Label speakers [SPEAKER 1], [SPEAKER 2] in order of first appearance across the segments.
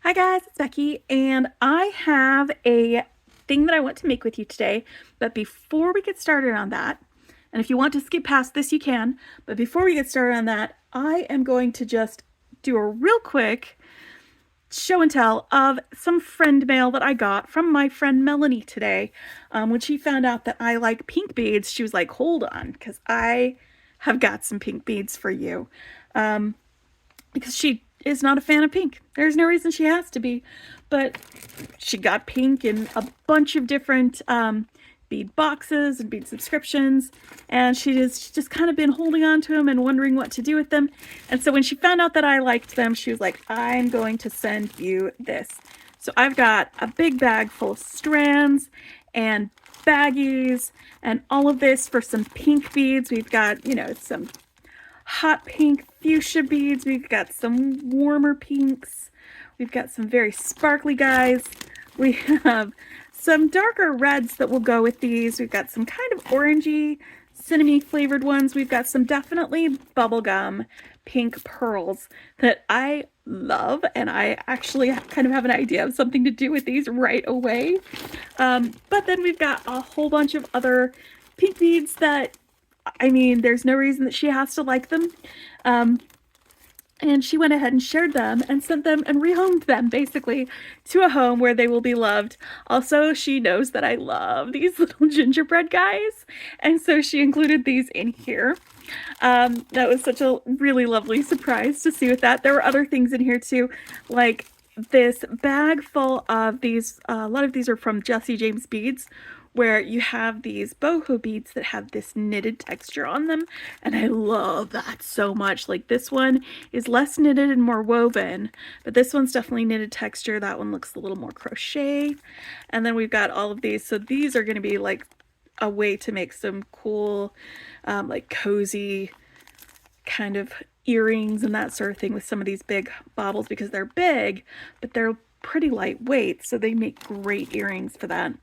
[SPEAKER 1] Hi guys, it's Becky, and I have a thing that I want to make with you today. But before we get started on that, and if you want to skip past this, you can. But before we get started on that, I am going to just do a real quick show and tell of some friend mail that I got from my friend Melonie today. When she found out that I like pink beads, she was like, hold on, because I have got some pink beads for you. Um, because she is not a fan of pink. There's no reason she has to be, but she got pink in a bunch of different bead boxes and bead subscriptions, and she's just kind of been holding on to them and wondering what to do with them. And so when she found out that I liked them, she was like, I'm going to send you this. So I've got a big bag full of strands and baggies and all of this for some pink beads. We've got, some hot pink fuchsia beads. We've got some warmer pinks. We've got some very sparkly guys. We have some darker reds that will go with these. We've got some kind of orangey, cinnamony flavored ones. We've got some definitely bubblegum pink pearls that I love, and I actually kind of have an idea of something to do with these right away. But then we've got a whole bunch of other pink beads that, I mean, there's no reason that she has to like them. And she went ahead and shared them and sent them and rehomed them basically to a home where they will be loved. Also, she knows that I love these little gingerbread guys, and so she included these in here. That was such a really lovely surprise to see with that. There were other things in here too, like this bag full of these. A lot of these are from JJB Beads, where you have these boho beads that have this knitted texture on them, and I love that so much. Like, this one is less knitted and more woven, but this one's definitely knitted texture. That one looks a little more crochet. And then we've got all of these, so these are going to be like a way to make some cool like cozy kind of earrings and that sort of thing with some of these big baubles, because they're big but they're pretty lightweight, so they make great earrings for that.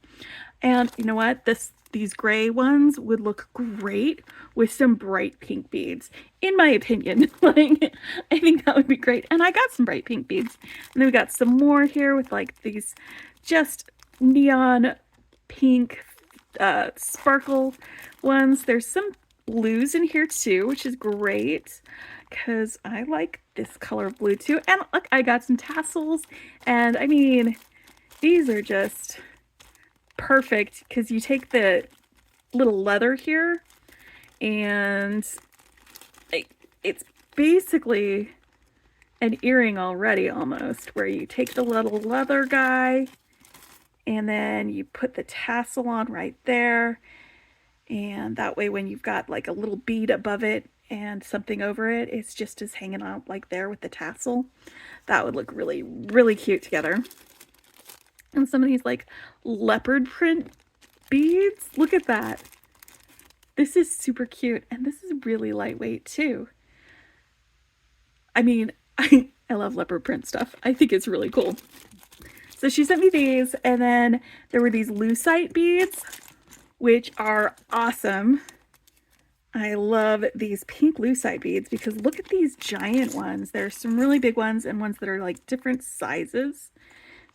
[SPEAKER 1] And you know what? These gray ones would look great with some bright pink beads, in my opinion. Like, I think that would be great. And I got some bright pink beads. And then we got some more here with like these just neon pink sparkle ones. There's some blues in here too, which is great because I like this color of blue too. And look, I got some tassels. And I mean, these are just perfect because you take the little leather here and it's basically an earring already, almost, where you take the little leather guy and then you put the tassel on right there, and that way when you've got like a little bead above it and something over it, it's just as hanging out like there with the tassel. That would look really, really cute together. And some of these like leopard print beads, look at that. This is super cute, and this is really lightweight too. I mean, I love leopard print stuff. I think it's really cool. So she sent me these, and then there were these lucite beads, which are awesome. I love these pink lucite beads because look at these giant ones. There's some really big ones and ones that are like different sizes.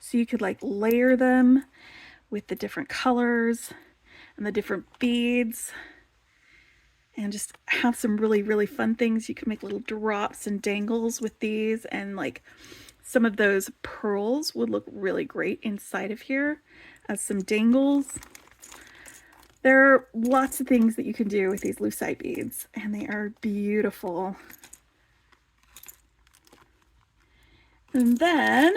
[SPEAKER 1] So you could like layer them with the different colors and the different beads and just have some really, really fun things. You can make little drops and dangles with these, and like some of those pearls would look really great inside of here as some dangles. There are lots of things that you can do with these lucite beads, and they are beautiful. And then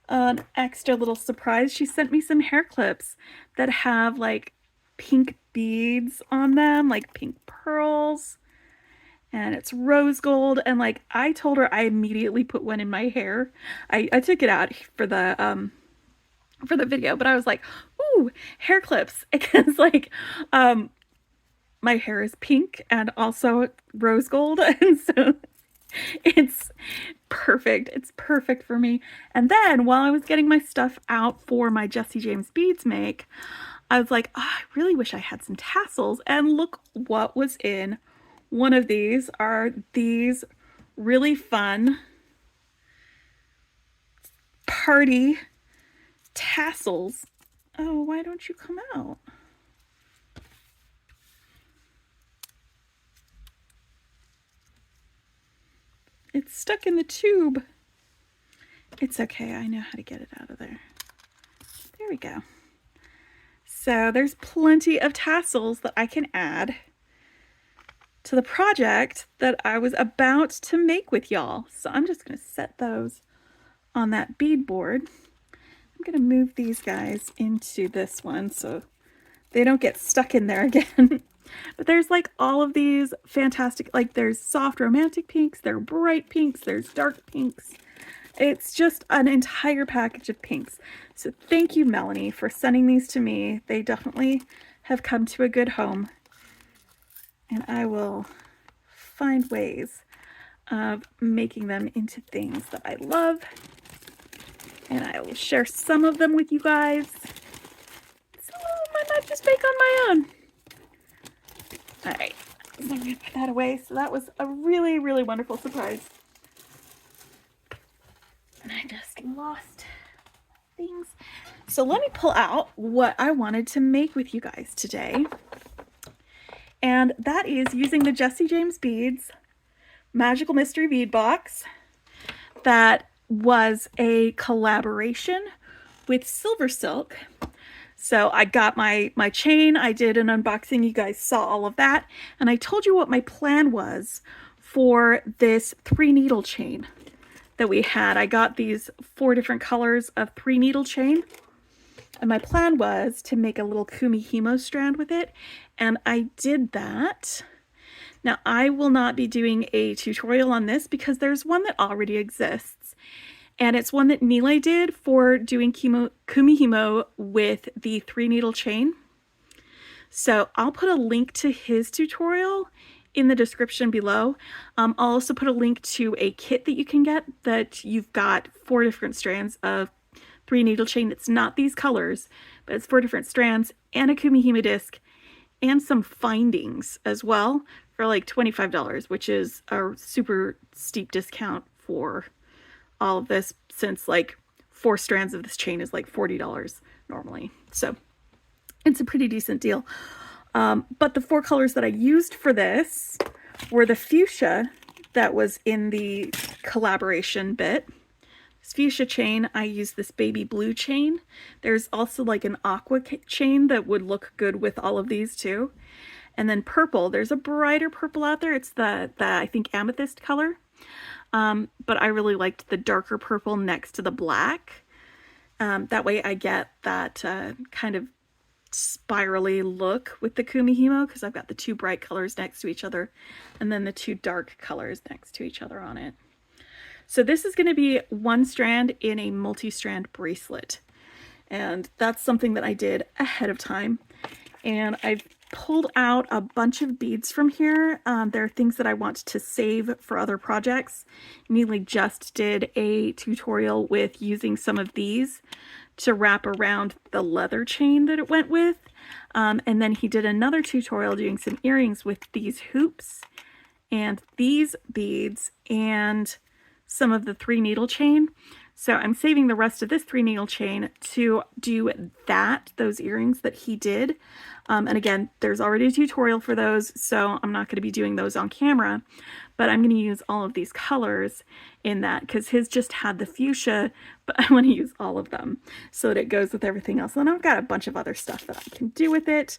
[SPEAKER 1] an extra little surprise, she sent me some hair clips that have like pink beads on them, like pink pearls, and it's rose gold. And like, I told her I immediately put one in my hair. I took it out for the video, but I was like, ooh, hair clips, because like my hair is pink and also rose gold, and so it's perfect. It's perfect for me. And then while I was getting my stuff out for my JJB Beads make, I was like, oh, I really wish I had some tassels. And look what was in one of these. Are these really fun party tassels. Oh, why don't you come out? It's stuck in the tube. It's okay, I know how to get it out of there. There we go. So there's plenty of tassels that I can add to the project that I was about to make with y'all. So I'm just going to set those on that bead board. I'm going to move these guys into this one so they don't get stuck in there again. But there's like all of these fantastic, like there's soft romantic pinks, there are bright pinks, there's dark pinks. It's just an entire package of pinks. So thank you, Melonie, for sending these to me. They definitely have come to a good home. And I will find ways of making them into things that I love. And I will share some of them with you guys. Some of them I might just make on my own. All right, so I'm going to put that away. So that was a really, really wonderful surprise. And I just lost things. So let me pull out what I wanted to make with you guys today. And that is using the Jessie James Beads Magical Mystery Bead Box. That was a collaboration with Silversilk. So I got my chain, I did an unboxing, you guys saw all of that. And I told you what my plan was for this 3-needle chain that we had. I got these 4 different colors of 3-needle chain. And my plan was to make a little kumihimo strand with it. And I did that. Now I will not be doing a tutorial on this because there's one that already exists. And it's one that Nile did for doing kumihimo with the 3-needle chain. So I'll put a link to his tutorial in the description below. I'll also put a link to a kit that you can get that you've got 4 different strands of 3-needle chain. It's not these colors, but it's 4 different strands and a kumihimo disc and some findings as well for like $25, which is a super steep discount for all of this, since like 4 strands of this chain is like $40 normally. So it's a pretty decent deal. But the 4 colors that I used for this were the fuchsia that was in the collaboration bit. This fuchsia chain, I used this baby blue chain. There's also like an aqua chain that would look good with all of these too. And then purple, there's a brighter purple out there. It's the I think amethyst color. But I really liked the darker purple next to the black. That way I get that kind of spirally look with the kumihimo, because I've got the 2 bright colors next to each other and then the 2 dark colors next to each other on it. So this is going to be 1 strand in a multi-strand bracelet. And that's something that I did ahead of time. And I've pulled out a bunch of beads from here. There are things that I want to save for other projects. Neely just did a tutorial with using some of these to wrap around the leather chain that it went with. And then he did another tutorial doing some earrings with these hoops and these beads and some of the 3-needle chain. So I'm saving the rest of this 3-needle chain to do those earrings that he did. And again, there's already a tutorial for those, so I'm not going to be doing those on camera, but I'm going to use all of these colors in that because his just had the fuchsia, but I want to use all of them so that it goes with everything else. And I've got a bunch of other stuff that I can do with it.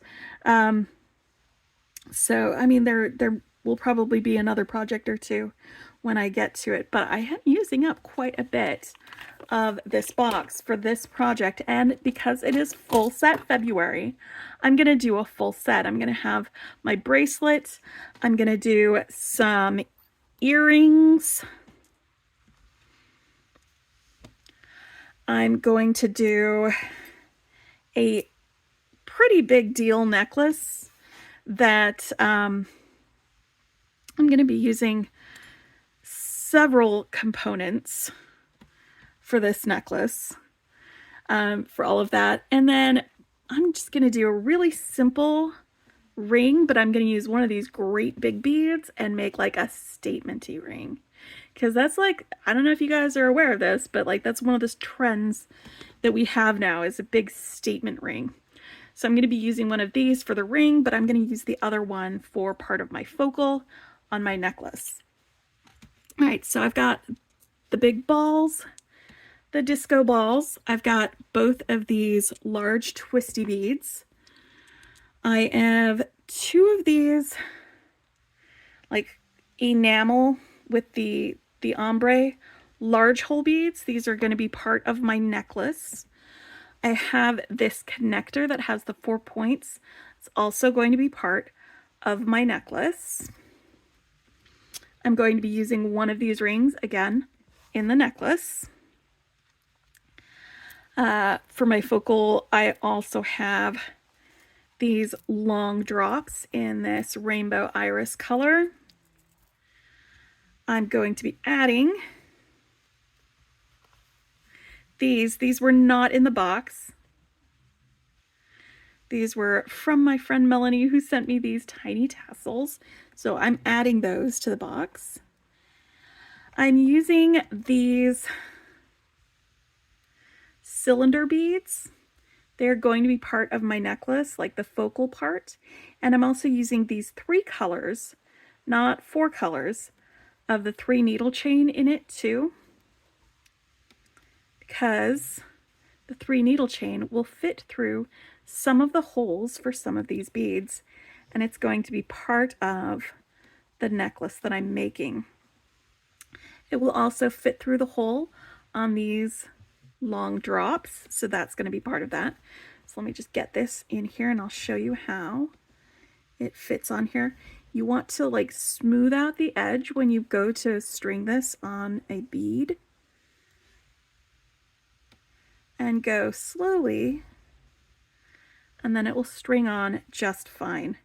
[SPEAKER 1] So, I mean, there will probably be another project or 2 when I get to it, but I am using up quite a bit of this box for this project, and because it is full set February, I'm gonna do a full set. I'm gonna have my bracelet, I'm gonna do some earrings, I'm going to do a pretty big deal necklace that I'm going to be using several components for this necklace, for all of that. And then I'm just going to do a really simple ring, but I'm going to use one of these great big beads and make like a statement-y ring, because that's like, I don't know if you guys are aware of this, but like that's one of those trends that we have now, is a big statement ring. So I'm going to be using one of these for the ring, but I'm going to use the other one for part of my focal on my necklace. All right, so I've got the big balls, the disco balls. I've got both of these large twisty beads. I have two of these like enamel with the ombre large hole beads. These are going to be part of my necklace. I have this connector that has the 4 points. It's also going to be part of my necklace. I'm going to be using one of these rings again in the necklace. For my focal, I also have these long drops in this rainbow iris color. I'm going to be adding these. These were not in the box. These were from my friend Melonie, who sent me these tiny tassels. So I'm adding those to the box. I'm using these cylinder beads. They're going to be part of my necklace, like the focal part. And I'm also using these 3 colors, not 4 colors, of the 3 needle chain in it too, because the 3 needle chain will fit through some of the holes for some of these beads, and it's going to be part of the necklace that I'm making. It will also fit through the hole on these long drops, so that's going to be part of that. So let me just get this in here and I'll show you how it fits on here. You want to like smooth out the edge when you go to string this on a bead, and go slowly, and then it will string on just fine.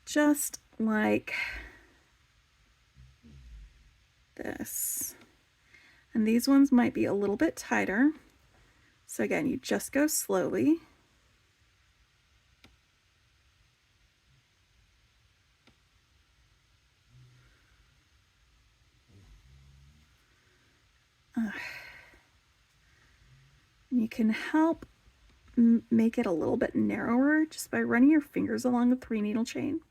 [SPEAKER 1] Just like this. And these ones might be a little bit tighter. So again, you just go slowly. You can help make it a little bit narrower just by running your fingers along the 3 needle chain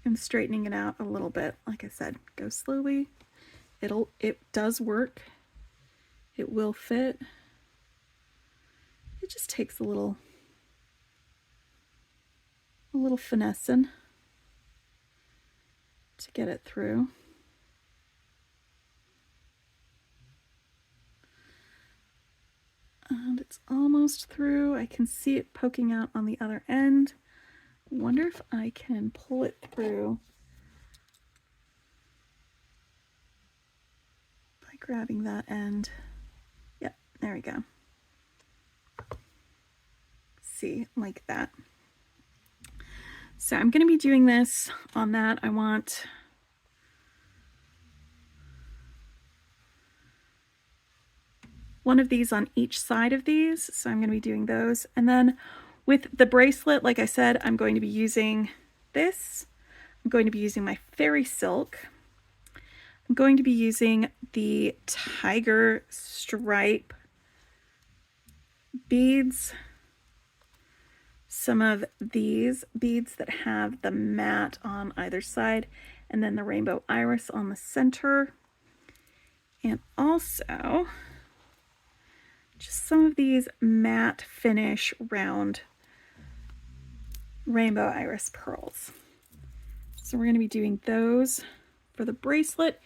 [SPEAKER 1] and straightening it out a little bit. Like I said, go slowly. It does work. It will fit. It just takes a little finessing to get it through. And it's almost through. I can see it poking out on the other end. I wonder if I can pull it through by grabbing that end. Yep, there we go. See, like that. So I'm going to be doing this on that. I want one of these on each side of these, so I'm going to be doing those. And then with the bracelet, like I said, I'm going to be using this. I'm going to be using my fairy silk. I'm going to be using the tiger stripe beads. Some of these beads that have the matte on either side, and then the rainbow iris on the center. And also just some of these matte finish round rainbow iris pearls. So we're going to be doing those for the bracelet,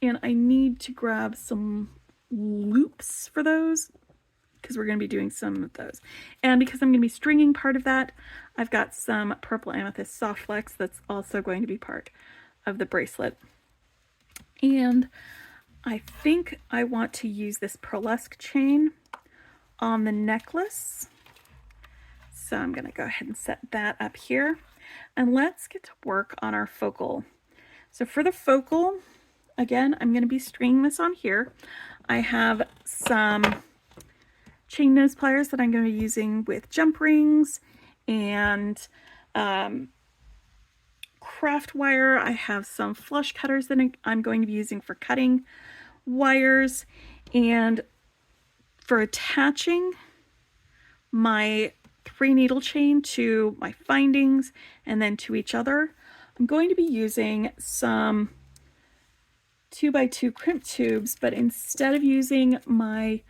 [SPEAKER 1] and I need to grab some loops for those because we're going to be doing some of those. And because I'm going to be stringing part of that, I've got some purple amethyst soft flex that's also going to be part of the bracelet. And I think I want to use this pearlesque chain on the necklace. So I'm going to go ahead and set that up here. And let's get to work on our focal. So for the focal, again, I'm going to be stringing this on here. I have some chain nose pliers that I'm going to be using with jump rings and craft wire. I have some flush cutters that I'm going to be using for cutting wires, and for attaching my 3 needle chain to my findings and then to each other, I'm going to be using some 2x2 crimp tubes, but instead of using my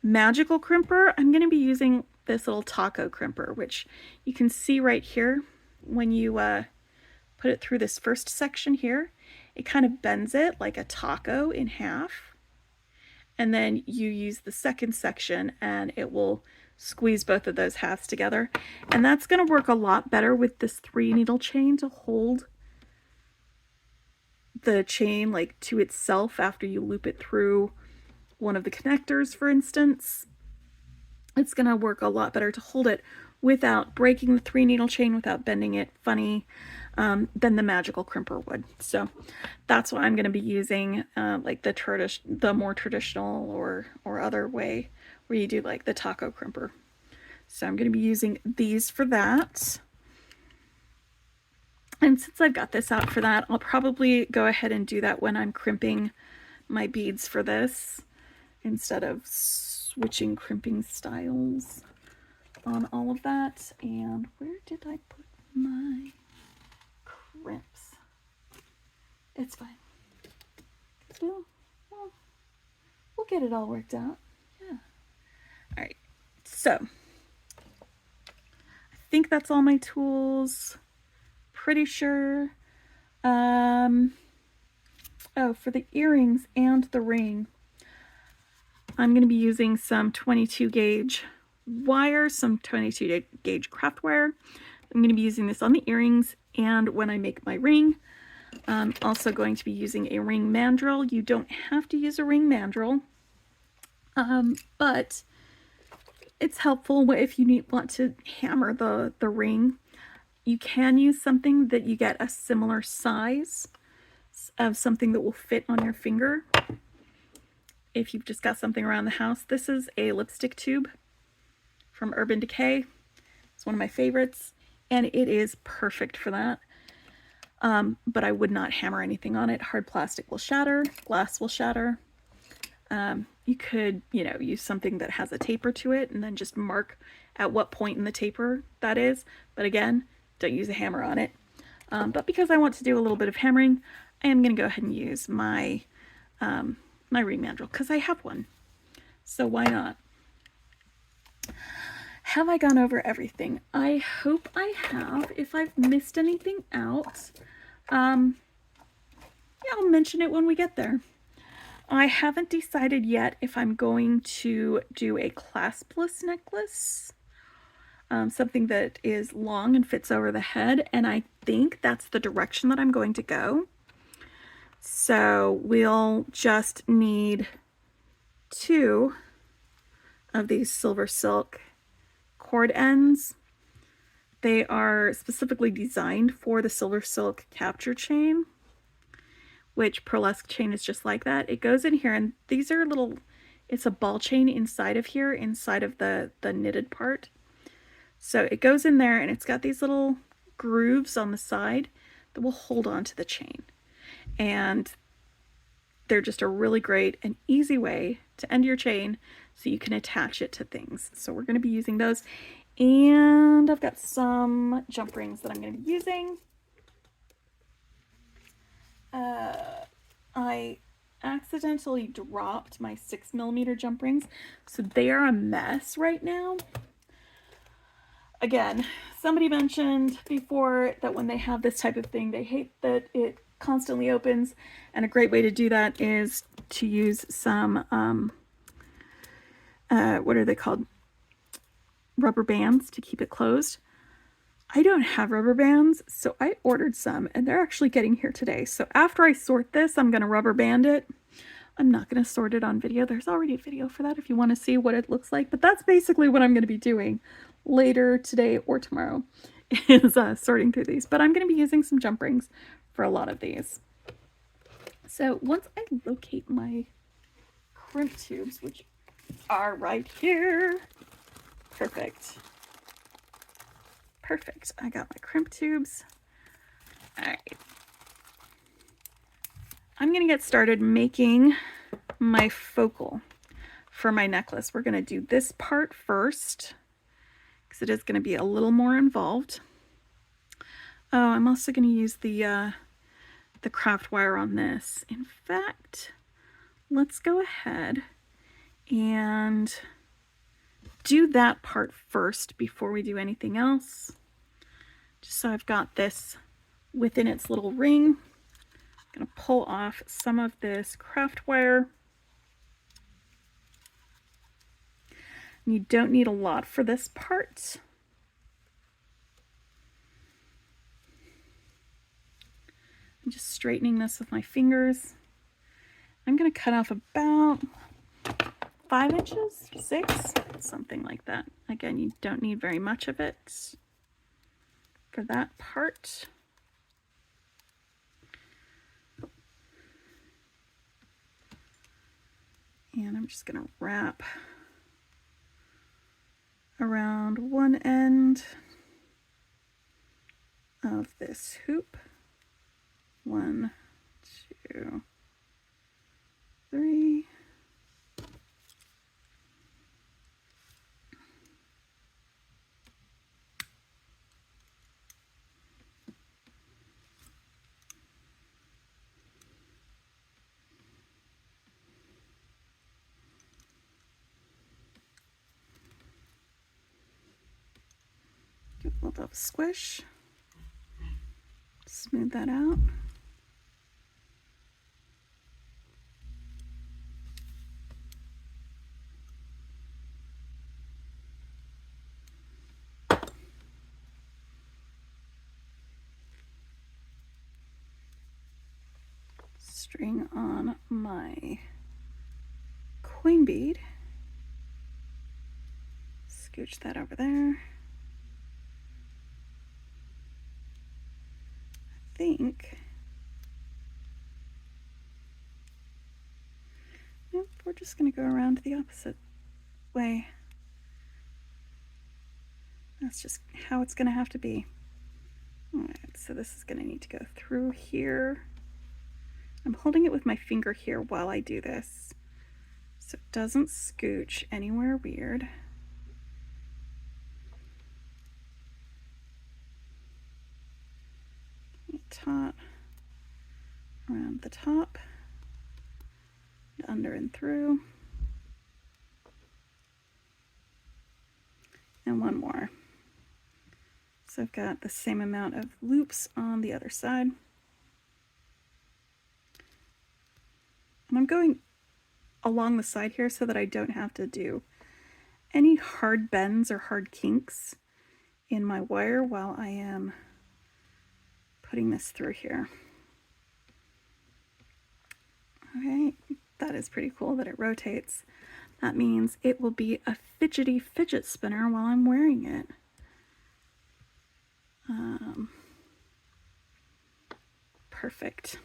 [SPEAKER 1] magical crimper, I'm going to be using this little taco crimper, which you can see right here. When you put it through this first section here, it kind of bends it like a taco in half, and then you use the second section and it will squeeze both of those halves together, and that's going to work a lot better with this 3 needle chain to hold the chain like to itself after you loop it through one of the connectors, for instance. It's going to work a lot better to hold it without breaking the 3 needle chain, without bending it funny, than the magical crimper would. So that's what I'm going to be using, like the more traditional or other way where you do like the taco crimper. So I'm going to be using these for that. And since I've got this out for that, I'll probably go ahead and do that when I'm crimping my beads for this, instead of switching crimping styles on all of that. And where did I put my crimps? It's fine. We'll get it all worked out. Yeah. All right. So I think that's all my tools. Pretty sure. Oh, for the earrings and the ring, I'm going to be using some 22 gauge wire, some 22 gauge craft wire. I'm going to be using this on the earrings and when I make my ring. I'm also going to be using a ring mandrel. You don't have to use a ring mandrel, but it's helpful if you want to hammer the ring. You can use something that you get a similar size of something that will fit on your finger if you've just got something around the house. This is a lipstick tube from Urban Decay. It's one of my favorites, and it is perfect for that. But I would not hammer anything on it. Hard plastic will shatter, glass will shatter. You could, use something that has a taper to it and then just mark at what point in the taper that is. But again, don't use a hammer on it. But because I want to do a little bit of hammering, I am going to go ahead and use my my ring mandrel because I have one. So why not? Have I gone over everything? I hope I have. If I've missed anything out, yeah, I'll mention it when we get there. I haven't decided yet if I'm going to do a claspless necklace, something that is long and fits over the head, and I think that's the direction that I'm going to go. So we'll just need 2 of these Silversilk cord ends. They are specifically designed for the Silversilk capture chain, which pearlesque chain is just like that. It goes in here, and these are it's a ball chain inside of here, inside of the knitted part. So it goes in there, and it's got these little grooves on the side that will hold on to the chain. And they're just a really great and easy way to end your chain so you can attach it to things. So we're going to be using those. And I've got some jump rings that I'm going to be using. I accidentally dropped my 6mm jump rings, so they are a mess right now. Again, somebody mentioned before that when they have this type of thing, they hate that it constantly opens, and a great way to do that is to use some what are they called, rubber bands to keep it closed. I don't have rubber bands, so I ordered some, and they're actually getting here today. So after I sort this, I'm going to rubber band it. I'm not going to sort it on video. There's already a video for that if you want to see what it looks like, but that's basically what I'm going to be doing later today or tomorrow, is sorting through these. But I'm going to be using some jump rings for a lot of these. So once I locate my crimp tubes, which are right here, perfect. I got my crimp tubes. All right. I'm going to get started making my focal for my necklace. We're going to do this part first because it is going to be a little more involved. Oh, I'm also going to use the craft wire on this. In fact, let's go ahead and do that part first before we do anything else. Just so I've got this within its little ring. I'm going to pull off some of this craft wire. You don't need a lot for this part. I'm just straightening this with my fingers. I'm going to cut off about 5 inches, 6, something like that. Again, you don't need very much of it for that part. And I'm just going to wrap around one end of this hoop. 1, 2, 3. Give a little bit of a squish. Smooth that out. String on my coin bead. Scooch that over there. I think. Nope, we're just going to go around the opposite way. That's just how it's going to have to be. Alright, so this is going to need to go through here. I'm holding it with my finger here while I do this, so it doesn't scooch anywhere weird. Top, around the top, under and through, and one more. So I've got the same amount of loops on the other side. And I'm going along the side here so that I don't have to do any hard bends or hard kinks in my wire while I am putting this through here. Okay, that is pretty cool that it rotates. That means it will be a fidgety fidget spinner while I'm wearing it. Perfect.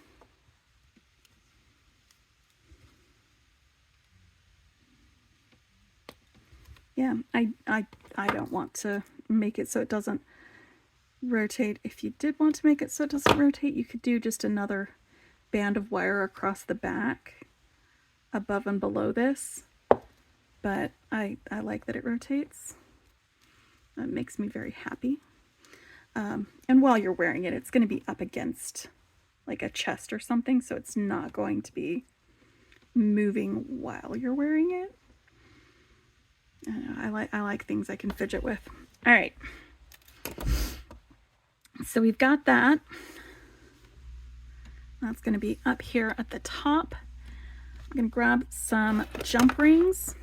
[SPEAKER 1] Yeah, I don't want to make it so it doesn't rotate. If you did want to make it so it doesn't rotate, you could do just another band of wire across the back above and below this, but I like that it rotates. That makes me very happy. And while you're wearing it, it's going to be up against like a chest or something, so it's not going to be moving while you're wearing it. I like things I can fidget with. All right. So we've got that. That's going to be up here at the top. I'm going to grab some jump rings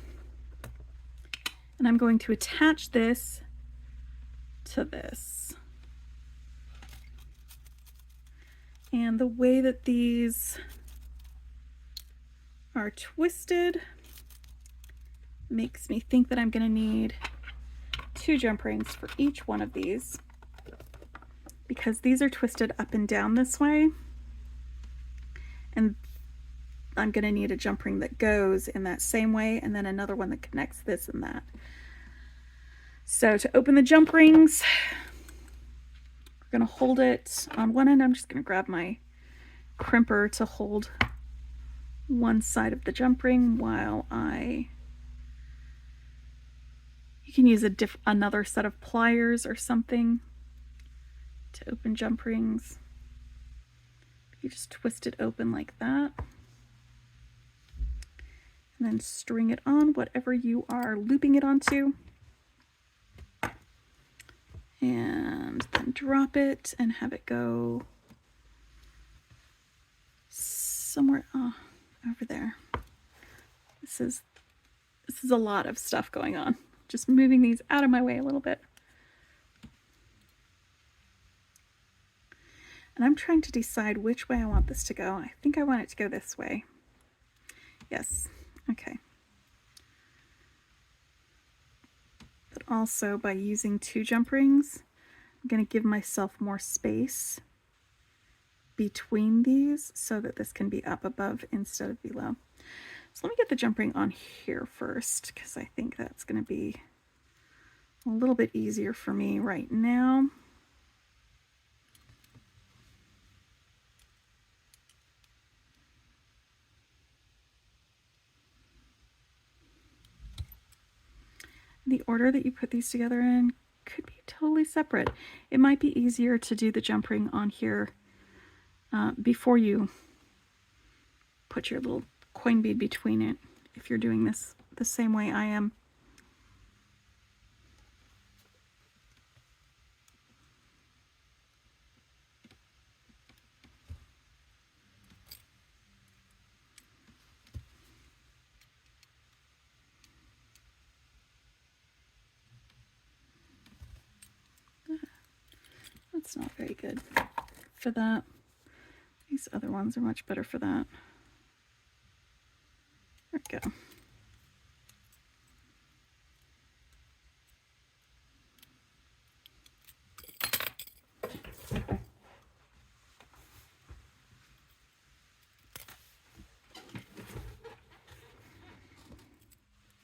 [SPEAKER 1] and I'm going to attach this to this. And the way that these are twisted makes me think that I'm going to need 2 jump rings for each one of these, because these are twisted up and down this way, and I'm going to need a jump ring that goes in that same way and then another one that connects this and that. So to open the jump rings, We're going to hold it on one end. I'm just going to grab my crimper to hold one side of the jump ring while you can use another set of pliers or something to open jump rings. You just twist it open like that. And then string it on whatever you are looping it onto. And then drop it and have it go somewhere over there. This is a lot of stuff going on. Just moving these out of my way a little bit. And I'm trying to decide which way I want this to go. I think I want it to go this way. Yes, okay. But also by using 2 jump rings, I'm going to give myself more space between these so that this can be up above instead of below. So let me get the jump ring on here first, because I think that's going to be a little bit easier for me right now. The order that you put these together in could be totally separate. It might be easier to do the jump ring on here before you put your little coin bead between it, if you're doing this the same way I am. That's not very good for that. These other ones are much better for that. There we go.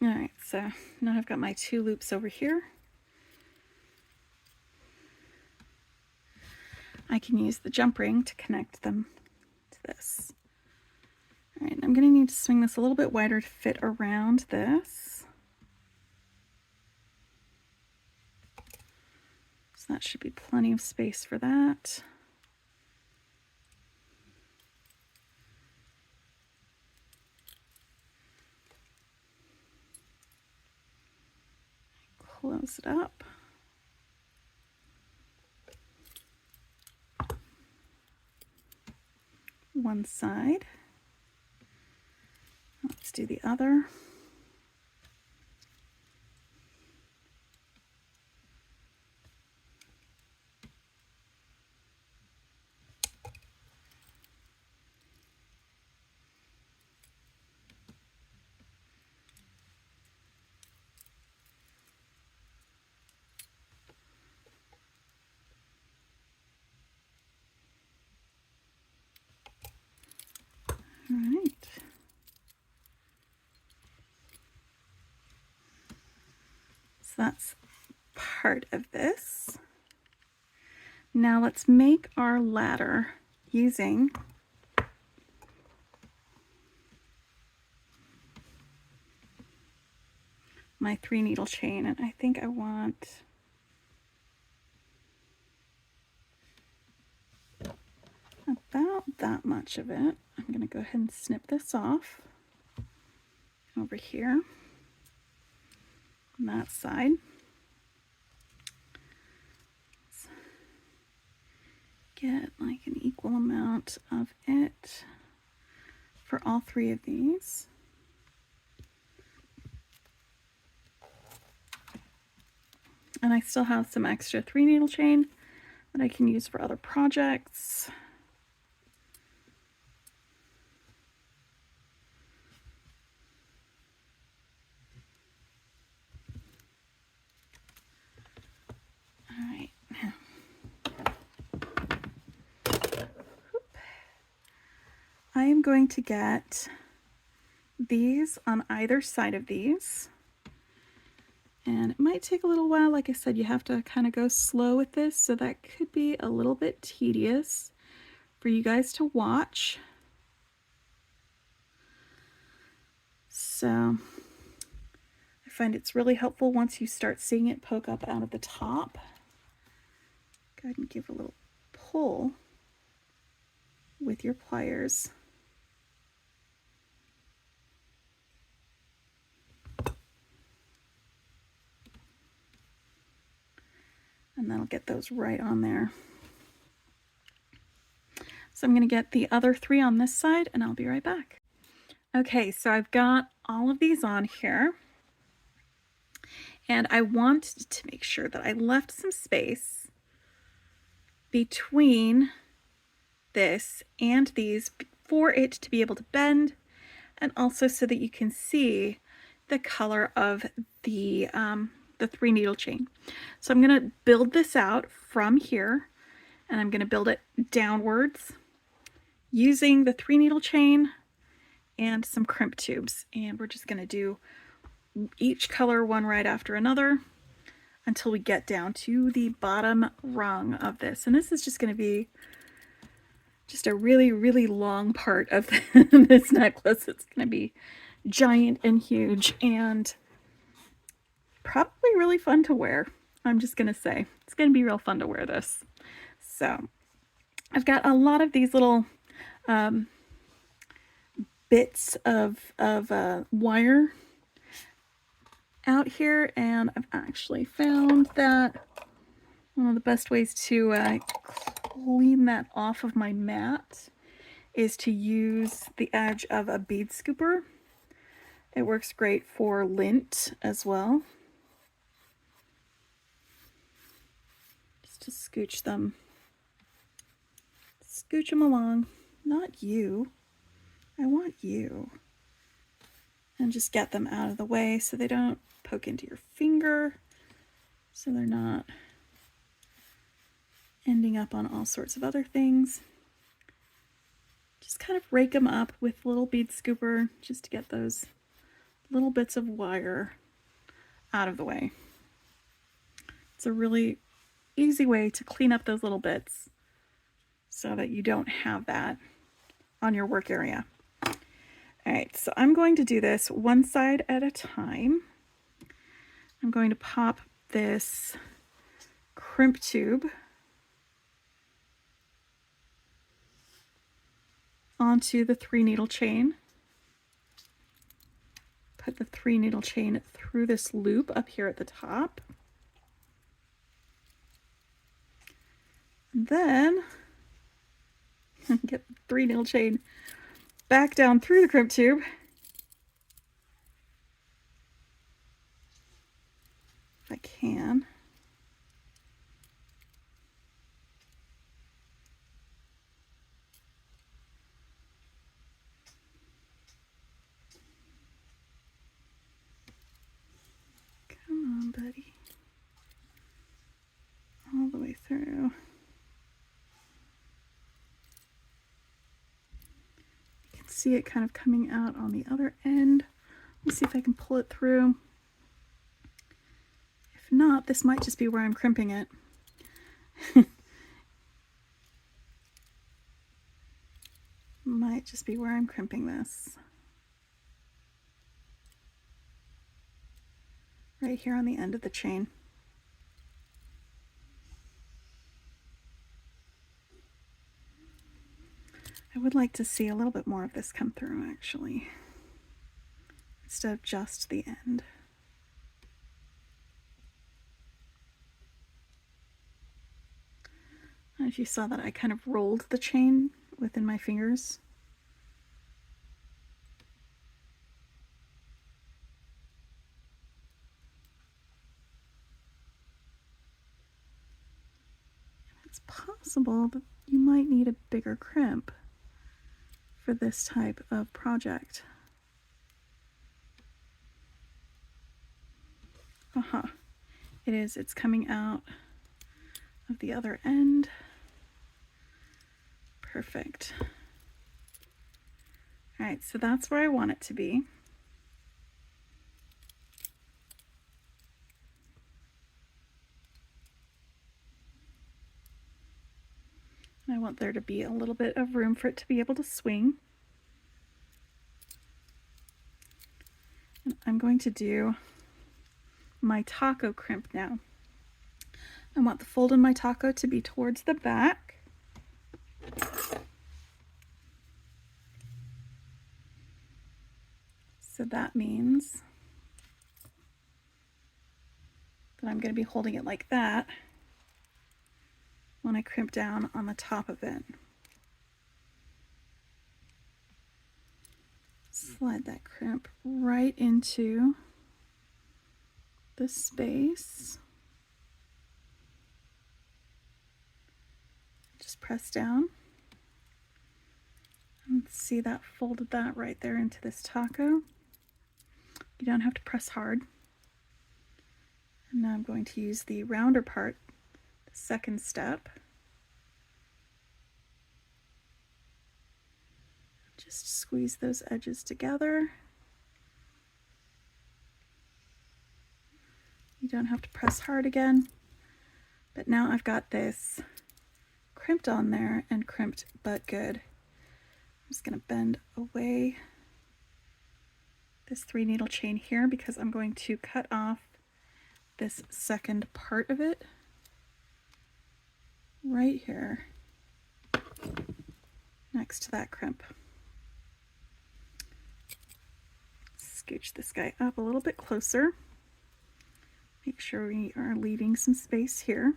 [SPEAKER 1] All right, so now I've got my 2 loops over here. I can use the jump ring to connect them to this. All right, I'm going to need to swing this a little bit wider to fit around this. So that should be plenty of space for that. Close it up. One side. Let's do the other. All right. So that's part of this. Now let's make our ladder using my 3 needle chain, and I think I want about that much of it. I'm going to go ahead and snip this off over here on that side. Let's get like an equal amount of it for all 3 of these. And I still have some extra 3 needle chain that I can use for other projects. All right. I am going to get these on either side of these. And it might take a little while. Like I said, you have to kind of go slow with this, so that could be a little bit tedious for you guys to watch. So I find it's really helpful once you start seeing it poke up out of the top. Go ahead and give a little pull with your pliers. And that'll get those right on there. So I'm going to get the other 3 on this side, and I'll be right back. Okay, so I've got all of these on here, and I want to make sure that I left some space between this and these for it to be able to bend, and also so that you can see the color of the 3 needle chain. So I'm going to build this out from here, and I'm going to build it downwards using the 3 needle chain and some crimp tubes, and we're just going to do each color one right after another until we get down to the bottom rung of this. And this is just going to be just a really, really long part of this necklace. It's going to be giant and huge and probably really fun to wear. I'm just going to say it's going to be real fun to wear this. So I've got a lot of these little bits of wire out here, and I've actually found that one of the best ways to clean that off of my mat is to use the edge of a bead scooper. It works great for lint as well. Just to scooch them along. Not you. I want you. And just get them out of the way so they don't poke into your finger, so they're not ending up on all sorts of other things. Just kind of rake them up with a little bead scooper just to get those little bits of wire out of the way. It's a really easy way to clean up those little bits so that you don't have that on your work area. All right, so I'm going to do this one side at a time. I'm going to pop this crimp tube onto the 3 needle chain. Put the 3 needle chain through this loop up here at the top. And then get the 3 needle chain back down through the crimp tube. If I can. Come on, buddy. All the way through. See it kind of coming out on the other end. Let's see if I can pull it through. If not, this might just be where I'm crimping it. Might just be where I'm crimping this. Right here on the end of the chain. I would like to see a little bit more of this come through, actually, instead of just the end. I don't know if you saw that I kind of rolled the chain within my fingers. It's possible that you might need a bigger crimp for this type of project. It is. It's coming out of the other end. Perfect. All right, so that's where I want it to be. want there to be a little bit of room for it to be able to swing. And I'm going to do my taco crimp now. I want the fold in my taco to be towards the back. So that means that I'm going to be holding it like that when I crimp down on the top of it. Slide that crimp right into the space. Just press down and see that folded that right there into this taco. You don't have to press hard. And now I'm going to use the rounder part, the second step. Just squeeze those edges together. You don't have to press hard again. But now I've got this crimped on there and crimped but good. I'm just going to bend away this 3 needle chain here because I'm going to cut off this second part of it right here next to that crimp. Scooch this guy up a little bit closer. Make sure we are leaving some space here.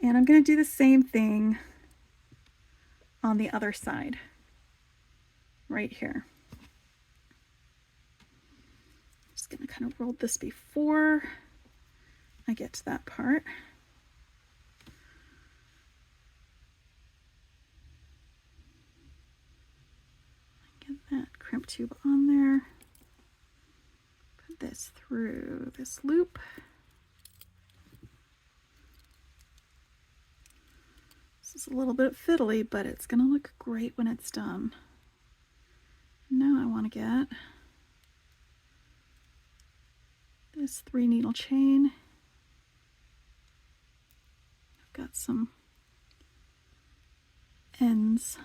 [SPEAKER 1] And I'm going to do the same thing on the other side, right here. I'm just going to kind of roll this before I get to that part. Get that crimp tube on there. Put this through this loop. This is a little bit fiddly, but it's going to look great when it's done. Now I want to get this 3 needle chain. I've got some ends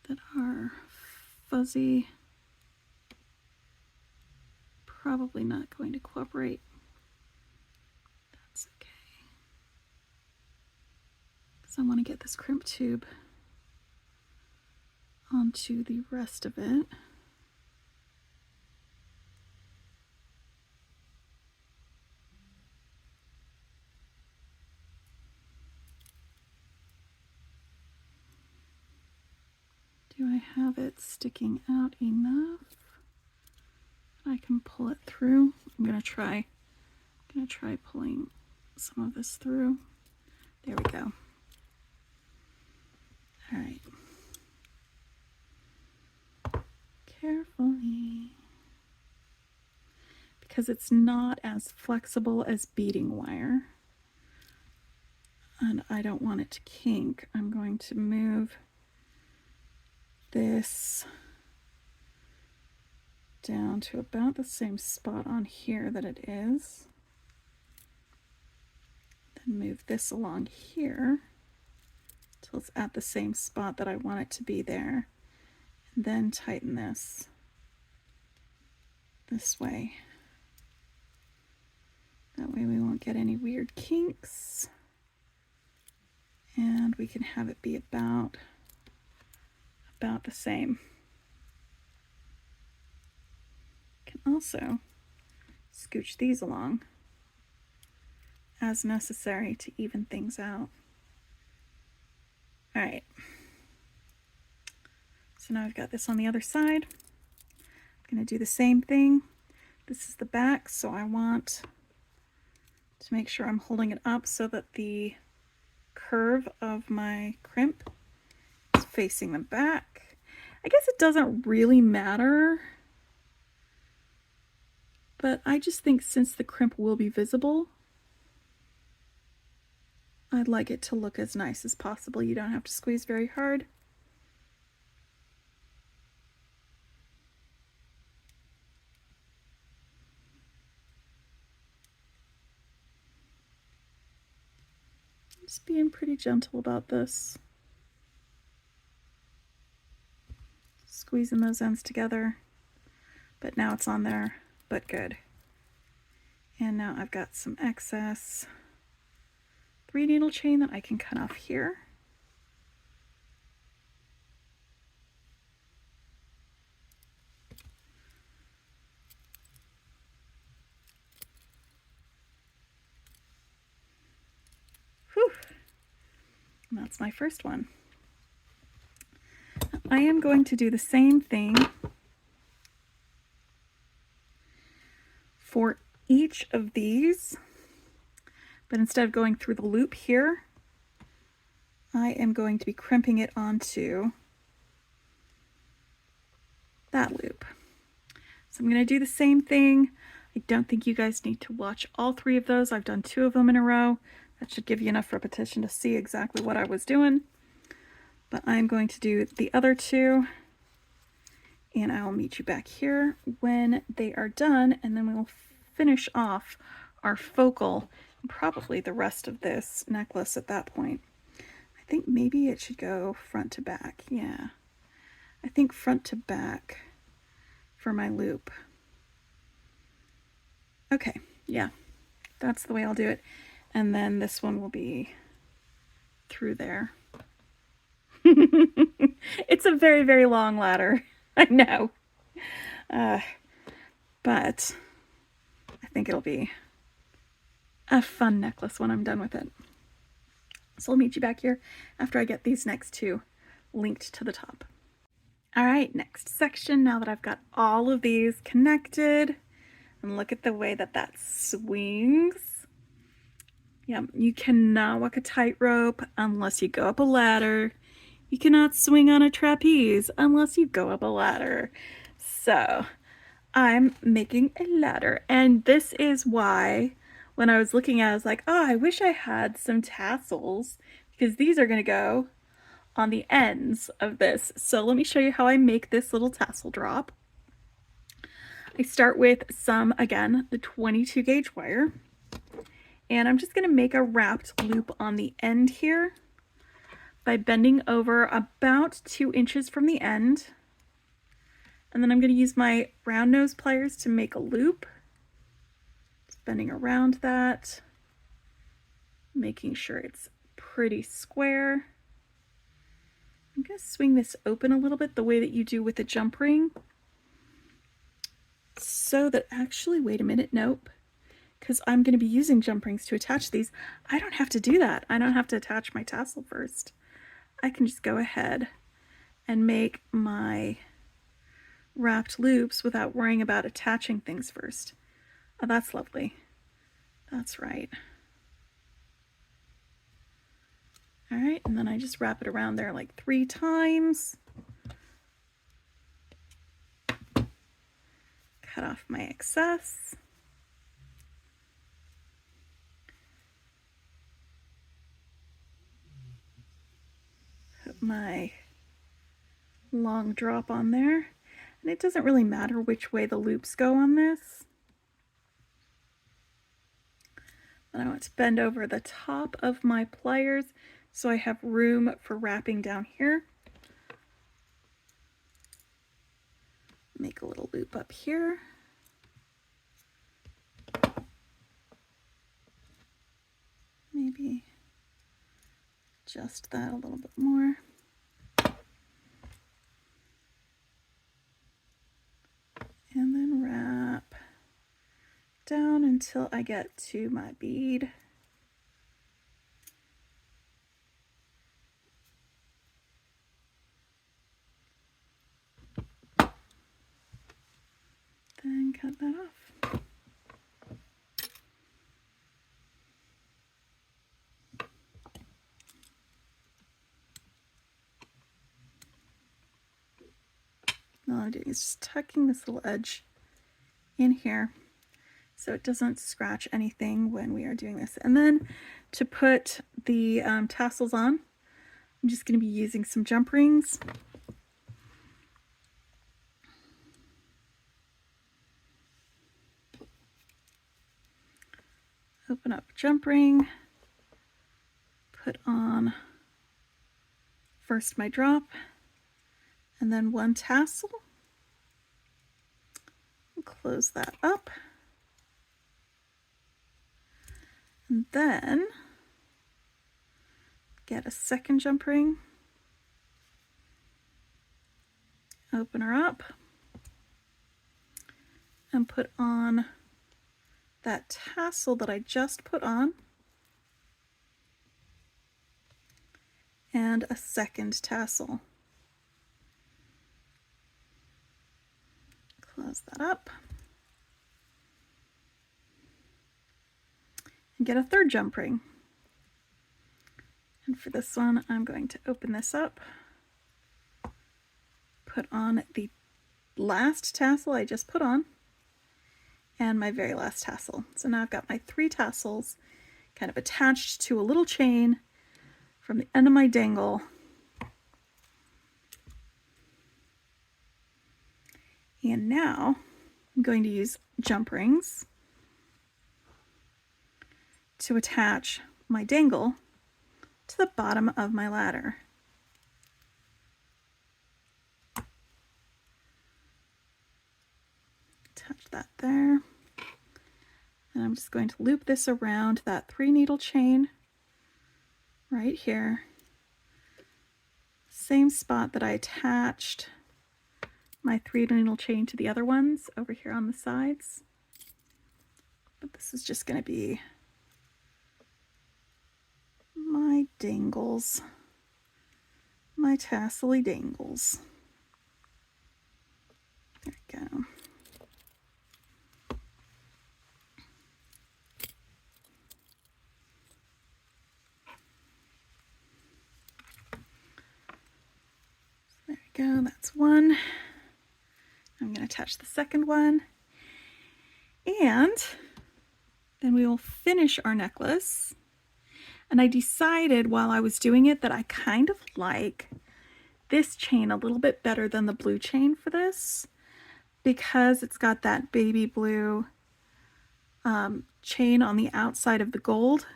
[SPEAKER 1] that are fuzzy. Probably not going to cooperate. That's okay. I want to get this crimp tube onto the rest of it. Do I have it sticking out enough? I can pull it through. I'm gonna try pulling some of this through. There we go. All right. Carefully. Because it's not as flexible as beading wire, and I don't want it to kink, I'm going to move this down to about the same spot on here that it is. Then move this along here till it's at the same spot that I want it to be there. And then tighten this way. That way we won't get any weird kinks. And we can have it be about the same. Can also scooch these along as necessary to even things out. All right. So now I've got this on the other side. I'm going to do the same thing. This is the back, so I want to make sure I'm holding it up so that the curve of my crimp is facing the back. I guess it doesn't really matter, but I just think since the crimp will be visible, I'd like it to look as nice as possible. You don't have to squeeze very hard. Just being pretty gentle about this. Squeezing those ends together. But now it's on there, but good. And now I've got some excess 3-needle chain that I can cut off here. Whew. And that's my first one. I am going to do the same thing for each of these, but instead of going through the loop here, I am going to be crimping it onto that loop. So I'm going to do the same thing. I don't think you guys need to watch all 3 of those. I've done 2 of them in a row. That should give you enough repetition to see exactly what I was doing. But I'm going to do the other 2, and I'll meet you back here when they are done, and then we will finish off our focal and probably the rest of this necklace at that point. I think maybe it should go front to back. Yeah, I think front to back for my loop. Okay, yeah, that's the way I'll do it. And then this one will be through there. It's a very, very long ladder. I know. But I think it'll be a fun necklace when I'm done with it. So I'll meet you back here after I get these next 2 linked to the top. All right, next section. Now that I've got all of these connected, and look at the way that that swings. Yeah, you cannot walk a tightrope unless you go up a ladder. You cannot swing on a trapeze unless you go up a ladder. So I'm making a ladder, and this is why when I was looking at it, I was like, oh, I wish I had some tassels, because these are going to go on the ends of this. So let me show you how I make this little tassel drop. I start with some, again, the 22 gauge wire, and I'm just going to make a wrapped loop on the end here by bending over about 2 inches from the end. And then I'm going to use my round nose pliers to make a loop. Just bending around that, making sure it's pretty square. I'm going to swing this open a little bit the way that you do with a jump ring. So that actually, wait a minute, nope. Because I'm going to be using jump rings to attach these. I don't have to do that. I don't have to attach my tassel first. I can just go ahead and make my wrapped loops without worrying about attaching things first. Oh, that's lovely. That's right. All right, and then I just wrap it around there like 3 times. Cut off my excess. Put my long drop on there. And it doesn't really matter which way the loops go on this. And I want to bend over the top of my pliers so I have room for wrapping down here. Make a little loop up here. Maybe adjust that a little bit more. And then wrap down until I get to my bead. Then cut that off. All I'm doing is just tucking this little edge in here so it doesn't scratch anything when we are doing this. And then to put the tassels on, I'm just going to be using some jump rings. Open up jump ring, put on first my drop and then one tassel. Close that up. And then get a second jump ring, open her up, and put on that tassel that I just put on, and a second tassel. Close that up. And get a third jump ring. And for this one, I'm going to open this up, put on the last tassel I just put on, and my very last tassel. So now I've got my 3 tassels kind of attached to a little chain from the end of my dangle. And now I'm going to use jump rings to attach my dangle to the bottom of my ladder. Attach that there. And I'm just going to loop this around that 3 needle chain right here. Same spot that I attached my 3 needle chain to the other ones over here on the sides. But this is just going to be my dangles, my tassely dangles. There we go. There we go, that's one. I'm going to attach the second one. And then we will finish our necklace. And I decided while I was doing it that I kind of like this chain a little bit better than the blue chain for this, because it's got that baby blue chain on the outside of the gold.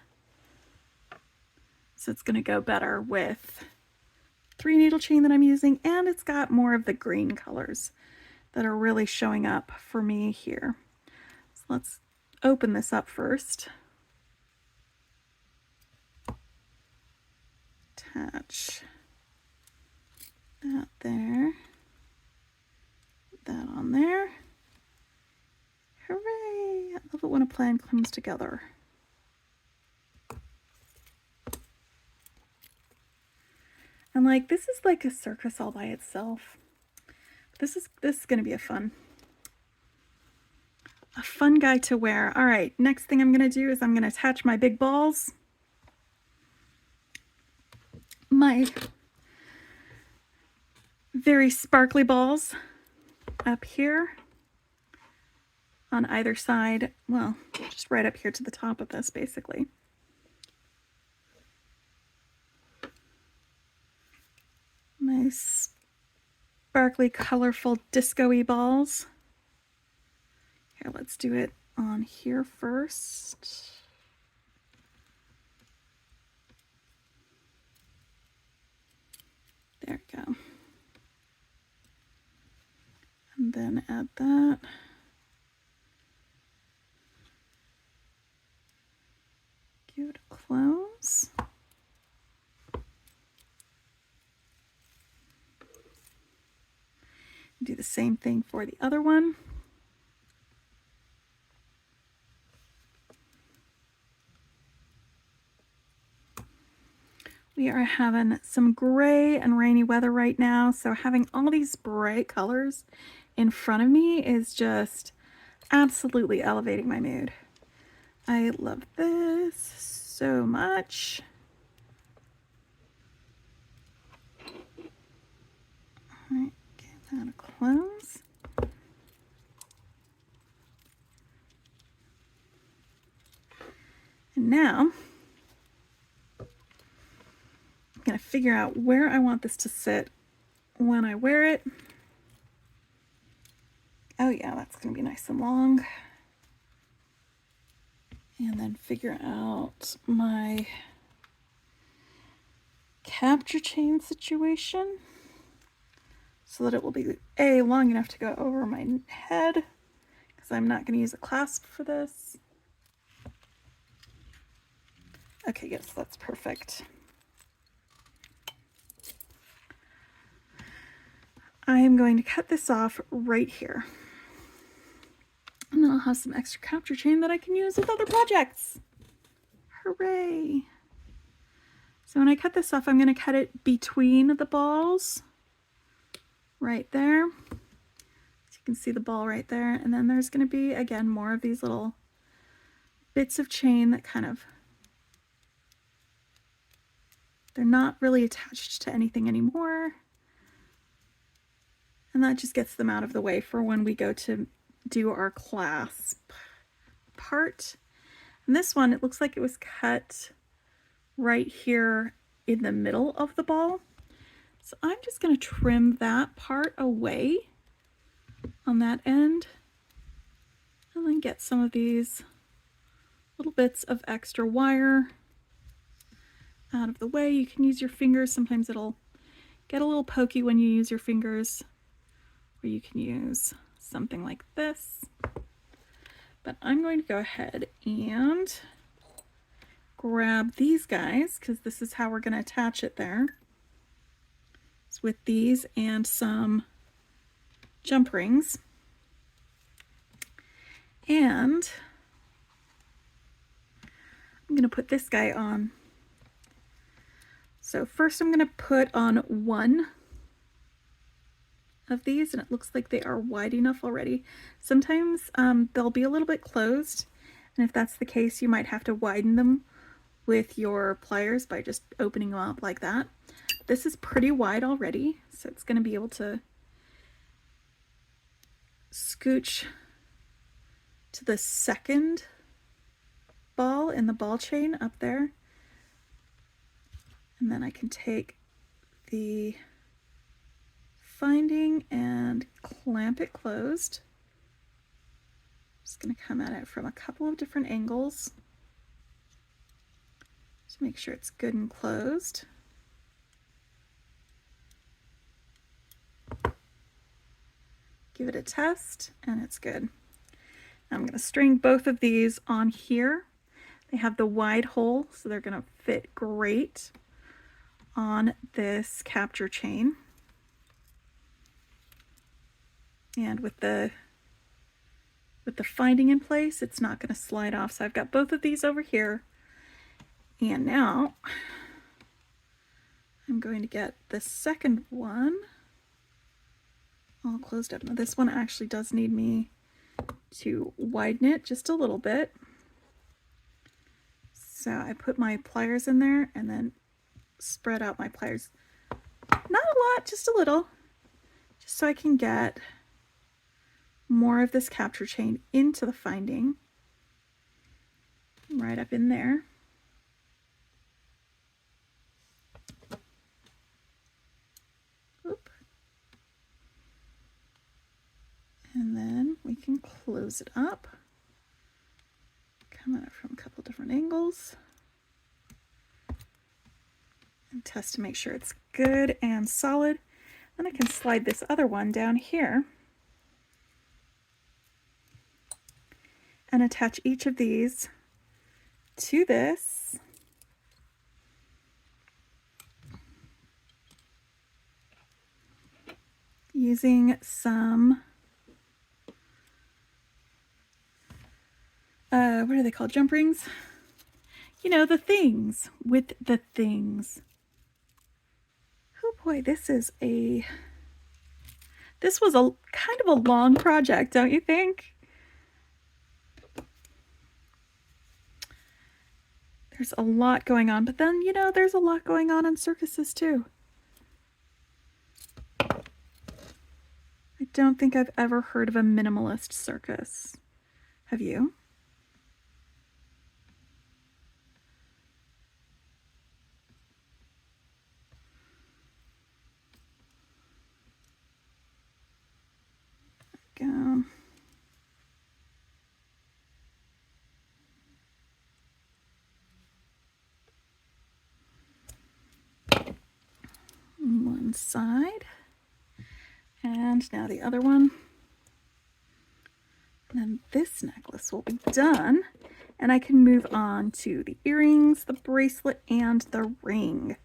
[SPEAKER 1] So it's going to go better with 3 needle chain that I'm using, and it's got more of the green colors that are really showing up for me here. So let's open this up first. Attach that there, put that on there. Hooray! I love it when a plan comes together. And like, this is like a circus all by itself. This is going to be a fun guy to wear. All right, next thing I'm going to do is I'm going to attach my big balls. My very sparkly balls up here on either side. Well, just right up here to the top of this, basically. Nice, sparkly, colorful, disco-y balls. Here, let's do it on here first. There we go. And then add that. Give it a close. Do the same thing for the other one. We are having some gray and rainy weather right now, so having all these bright colors in front of me is just absolutely elevating my mood. I love this so much. All right, give that a close. And now I'm going to figure out where I want this to sit when I wear it. Oh yeah, that's going to be nice and long. And then figure out my capture chain situation so that it will be A, long enough to go over my head, because I'm not going to use a clasp for this. Okay, yes, that's perfect. I am going to cut this off right here. And then I'll have some extra capture chain that I can use with other projects. Hooray! So when I cut this off, I'm going to cut it between the balls, right there. So you can see the ball right there. And then there's going to be, again, more of these little bits of chain that kind of, they're not really attached to anything anymore. And that just gets them out of the way for when we go to do our clasp part. And this one, it looks like it was cut right here in the middle of the ball. So I'm just going to trim that part away on that end and then get some of these little bits of extra wire out of the way. You can use your fingers. Sometimes it'll get a little pokey when you use your fingers, or you can use something like this. But I'm going to go ahead and grab these guys, because this is how we're going to attach it there. It's with these and some jump rings. And I'm going to put this guy on. So first I'm going to put on one of these, and it looks like they are wide enough already. Sometimes they'll be a little bit closed, and if that's the case, you might have to widen them with your pliers by just opening them up like that. This is pretty wide already, so it's going to be able to scooch to the second ball in the ball chain up there. And then I can take the finding and clamp it closed. Just going to come at it from a couple of different angles to make sure it's good and closed. Give it a test, and it's good. Now I'm going to string both of these on here. They have the wide hole, so they're going to fit great on this capture chain. And with the finding in place, it's not going to slide off. So I've got both of these over here. And now I'm going to get the second one all closed up. Now this one actually does need me to widen it just a little bit. So I put my pliers in there and then spread out my pliers. Not a lot, just a little, just so I can get more of this capture chain into the finding, right up in there. Oop. And then we can close it up. Come at it from a couple different angles and test to make sure it's good and solid. Then I can slide this other one down here and attach each of these to this. Using some, what are they called? Jump rings? You know, the things with the things. Oh boy, this was a kind of a long project, don't you think? There's a lot going on, but then, you know, there's a lot going on in circuses too. I don't think I've ever heard of a minimalist circus. Have you? There we go. side. And now the other one. And then this necklace will be done. And I can move on to the earrings, the bracelet, and the ring.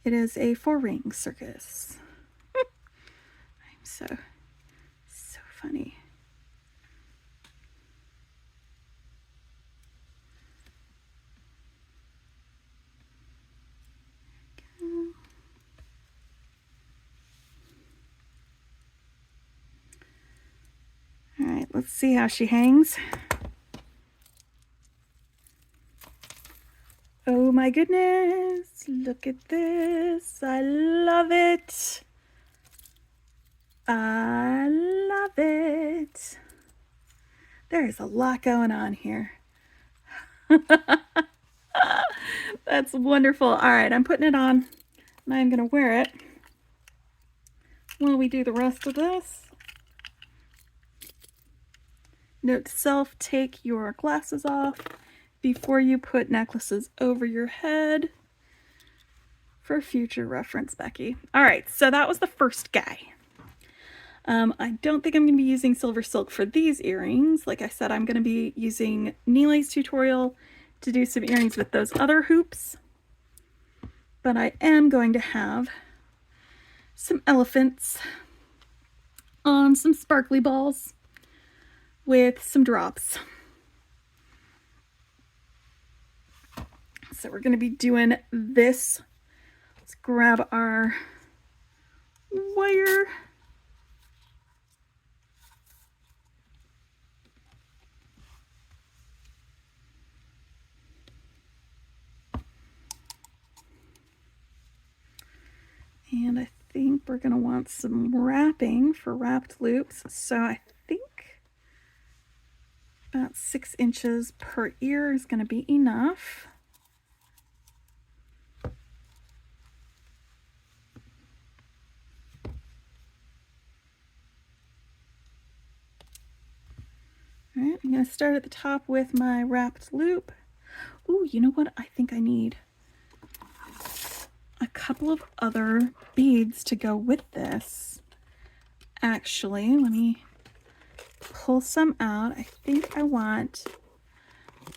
[SPEAKER 1] It is a 4-ring circus. I'm so funny. All right, let's see how she hangs. Oh my goodness, look at this. I love it. I love it. There's a lot going on here. That's wonderful. All right, I'm putting it on and I'm gonna wear it while we do the rest of this. Note to self, take your glasses off before you put necklaces over your head for future reference, Becky. All right, so that was the first guy. I don't think I'm going to be using Silversilk for these earrings. Like I said, I'm going to be using Neely's tutorial to do some earrings with those other hoops. But I am going to have some elephants on some sparkly balls with some drops. So we're going to be doing this. Let's grab our wire. And I think we're going to want some wrapping for wrapped loops. So I think about 6 inches per ear is going to be enough. All right, I'm going to start at the top with my wrapped loop. Ooh, you know what? I think I need a couple of other beads to go with this. Actually, let me pull some out. I think I want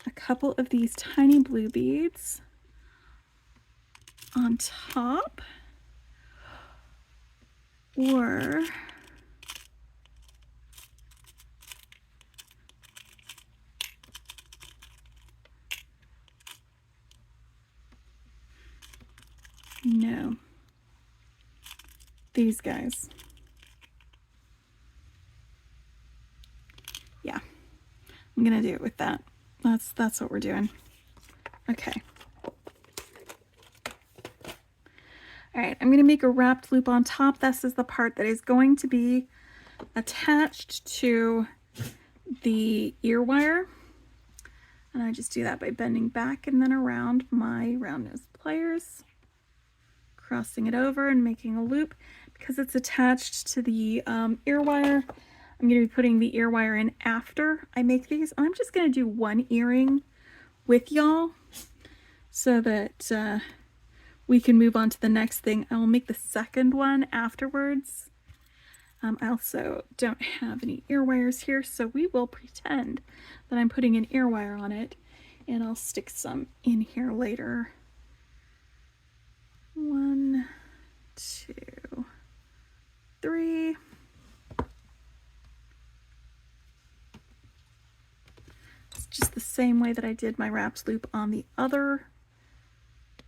[SPEAKER 1] a couple of these tiny blue beads on top, or no, these guys. Yeah, I'm gonna do it with that. That's what we're doing. Okay. All right, I'm gonna make a wrapped loop on top. This is the part that is going to be attached to the ear wire. And I just do that by bending back and then around my round nose pliers, crossing it over and making a loop. Because it's attached to the ear wire, I'm going to be putting the ear wire in after I make these. I'm just going to do one earring with y'all so that we can move on to the next thing. I will make the second one afterwards. I also don't have any ear wires here, so we will pretend that I'm putting an ear wire on it, and I'll stick some in here later. 1, 2, 3. It's just the same way that I did my wrapped loop on the other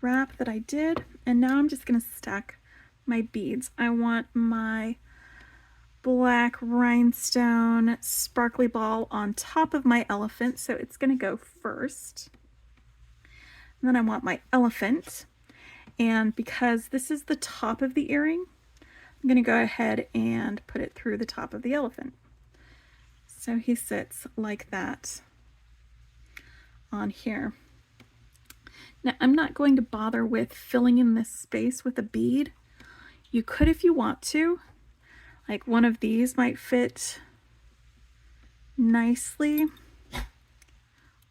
[SPEAKER 1] wrap that I did. And now I'm just going to stack my beads. I want my black rhinestone sparkly ball on top of my elephant, so it's going to go first. And then I want my elephant, and because this is the top of the earring, I'm going to go ahead and put it through the top of the elephant. So he sits like that on here. Now I'm not going to bother with filling in this space with a bead. You could if you want to. Like one of these might fit nicely,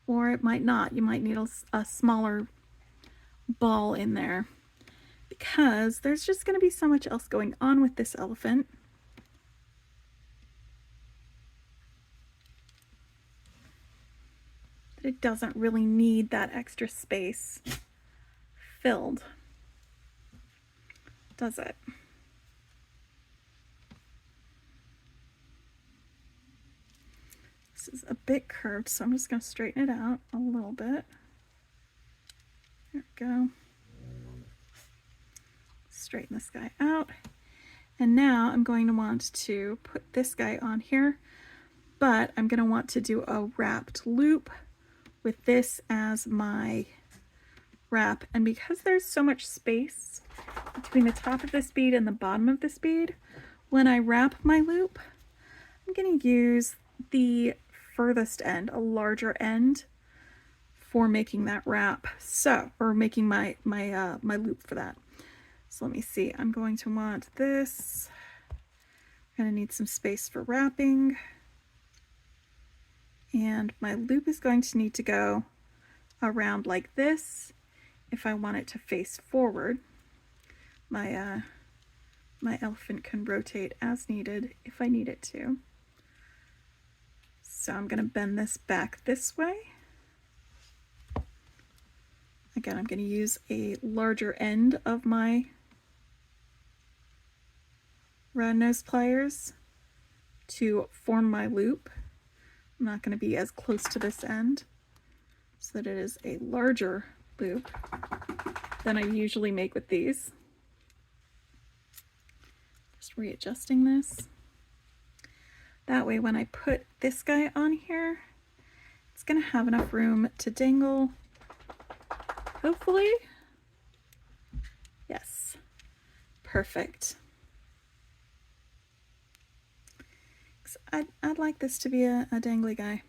[SPEAKER 1] or it might not. You might need a smaller ball in there. because there's just going to be so much else going on with this elephant. That it doesn't really need that extra space filled, does it? This is a bit curved, so I'm just going to straighten it out a little bit. There we go. Straighten this guy out. And now I'm going to want to put this guy on here, but I'm going to want to do a wrapped loop with this as my wrap. And because there's so much space between the top of this bead and the bottom of this bead, when I wrap my loop, I'm going to use the furthest end, a larger end, for making that wrap. So, or making my loop for that. So let me see, I'm going to want this. I'm going to need some space for wrapping. And my loop is going to need to go around like this if I want it to face forward. My elephant can rotate as needed if I need it to. So I'm going to bend this back this way. Again, I'm going to use a larger end of my round nose pliers to form my loop. I'm not going to be as close to this end so that it is a larger loop than I usually make with these. Just readjusting this. That way when I put this guy on here, it's going to have enough room to dangle. Hopefully. Yes. Perfect. I'd like this to be a dangly guy.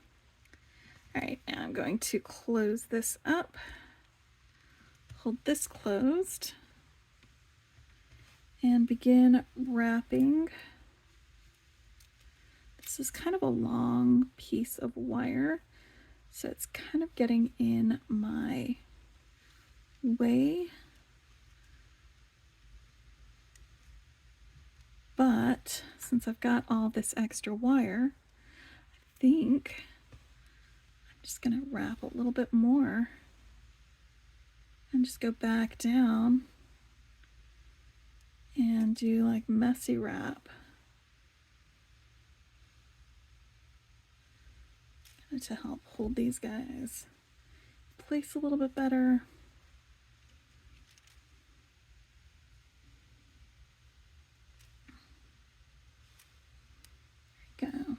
[SPEAKER 1] Alright, now I'm going to close this up. Hold this closed. And begin wrapping. This is kind of a long piece of wire, so it's kind of getting in my way. But since I've got all this extra wire, I think I'm just going to wrap a little bit more and just go back down and do like messy wrap. To help hold these guys in place a little bit better. There we go.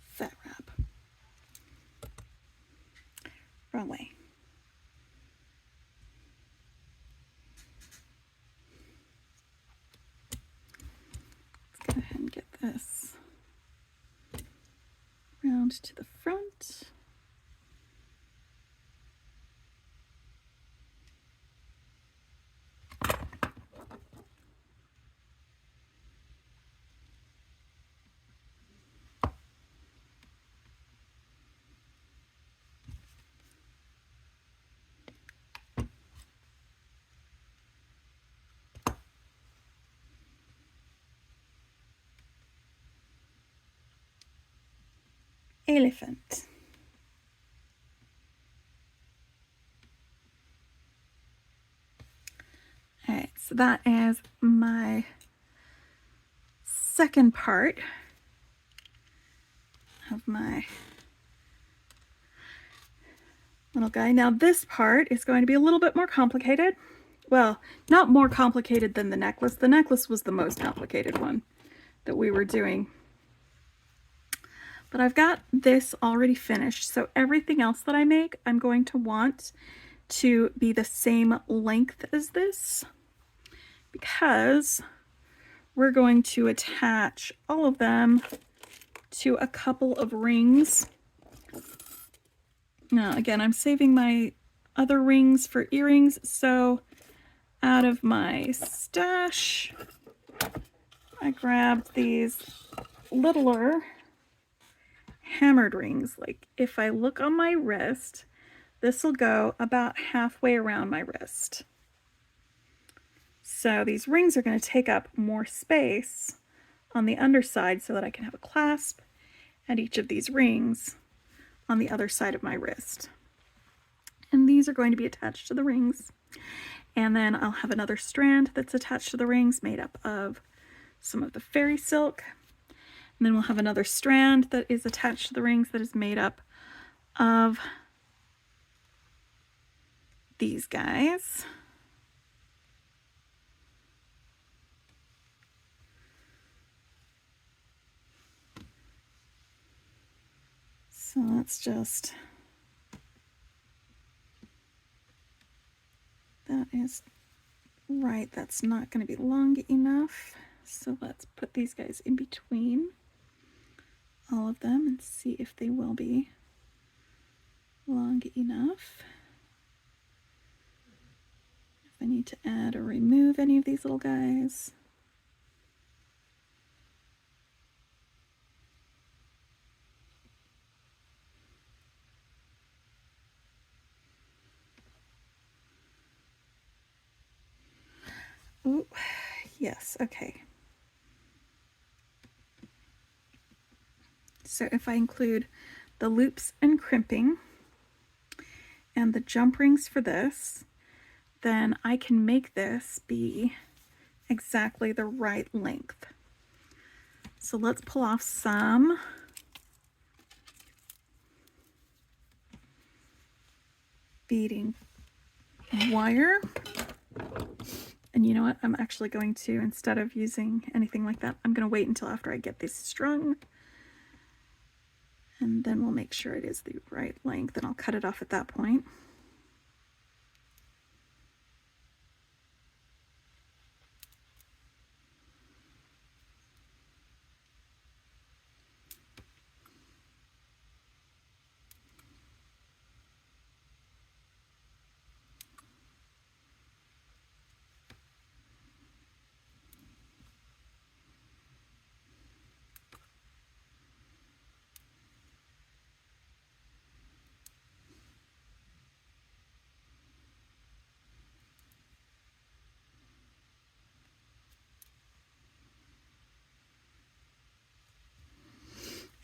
[SPEAKER 1] Fat wrap. Wrong way. Let's go ahead and get this round to the front. Elephant. Alright, so that is my second part of my little guy. Now this part is going to be a little bit more complicated. Well, not more complicated than the necklace. The necklace was the most complicated one that we were doing. But I've got this already finished, so everything else that I make, I'm going to want to be the same length as this, because we're going to attach all of them to a couple of rings. Now, again, I'm saving my other rings for earrings, so out of my stash, I grabbed these littler hammered rings. Like if I look on my wrist, this will go about halfway around my wrist. So these rings are going to take up more space on the underside so that I can have a clasp at each of these rings on the other side of my wrist. And these are going to be attached to the rings. And then I'll have another strand that's attached to the rings made up of some of the fairy silk. And then we'll have another strand that is attached to the rings that is made up of these guys. So let's just, that is right, that's not going to be long enough. So let's put these guys in between all of them and see if they will be long enough. If I need to add or remove any of these little guys. Ooh, yes, okay. So if I include the loops and crimping and the jump rings for this, then I can make this be exactly the right length. So let's pull off some beading wire. And you know what? I'm actually going to, instead of using anything like that, I'm going to wait until after I get this strung. And then we'll make sure it is the right length, and I'll cut it off at that point.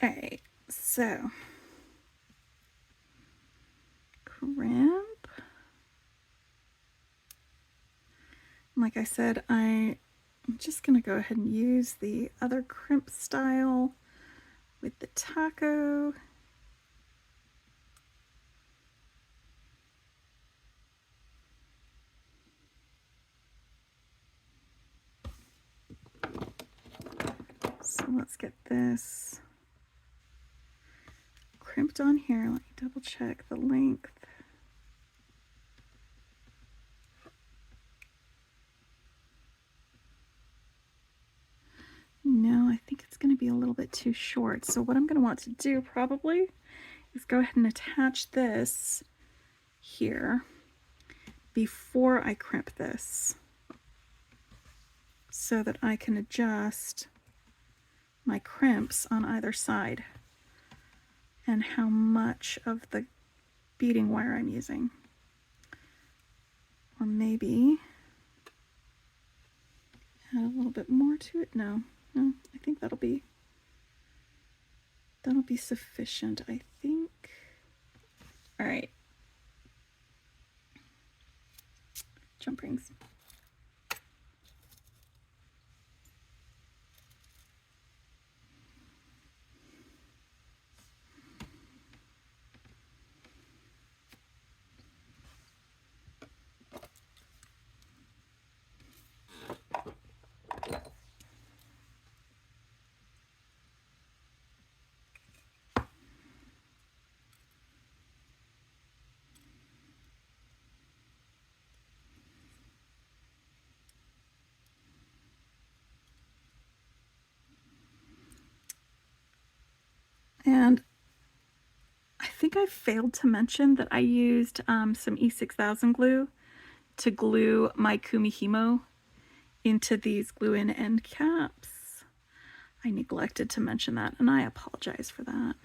[SPEAKER 1] Alright, so crimp. Like I said, I'm just going to go ahead and use the other crimp style with the taco. So let's get this crimped on here. Let me double check the length. No, I think it's going to be a little bit too short. So what I'm going to want to do probably is go ahead and attach this here before I crimp this so that I can adjust my crimps on either side and how much of the beading wire I'm using. Or maybe add a little bit more to it. No, I think that'll be sufficient, I think. All right. Jump rings. And I think I failed to mention that I used some E6000 glue to glue my Kumihimo into these glue-in end caps. I neglected to mention that, and I apologize for that.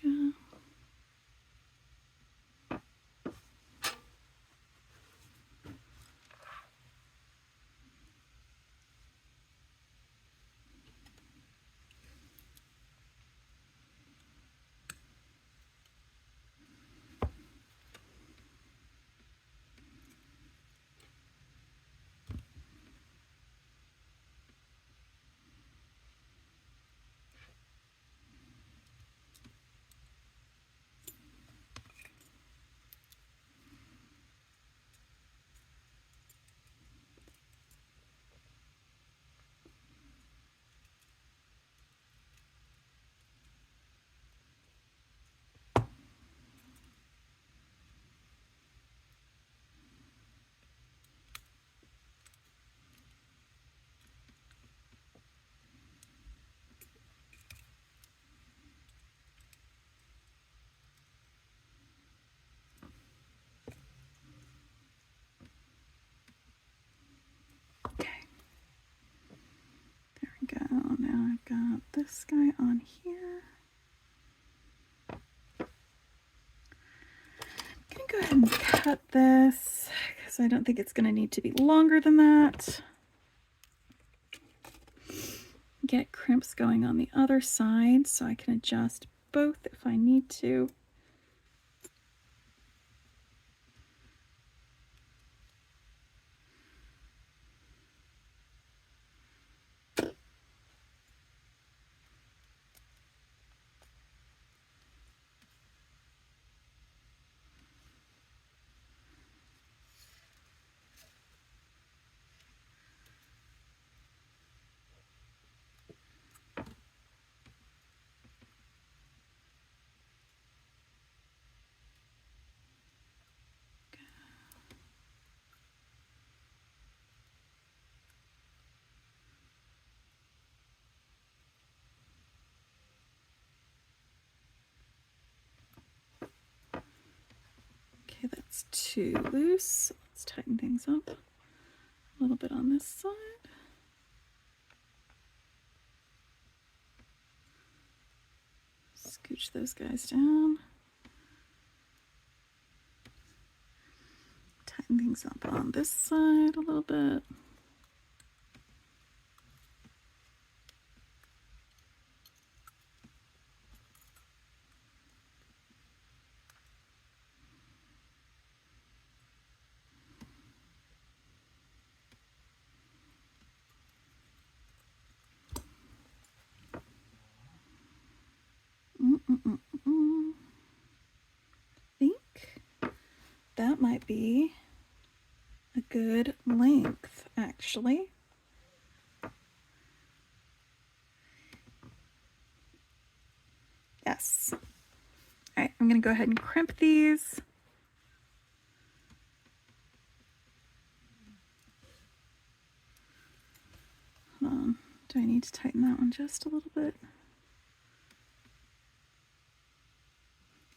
[SPEAKER 1] Go. Now I've got this guy on here. I'm gonna go ahead and cut this because I don't think it's gonna need to be longer than that. Get crimps going on the other side so I can adjust both if I need to. Okay, that's too loose. Let's tighten things up a little bit on this side. Scooch those guys down. Tighten things up on this side a little bit. I think that might be a good length, actually. Yes. All right, I'm going to go ahead and crimp these. Hold on. Do I need to tighten that one just a little bit?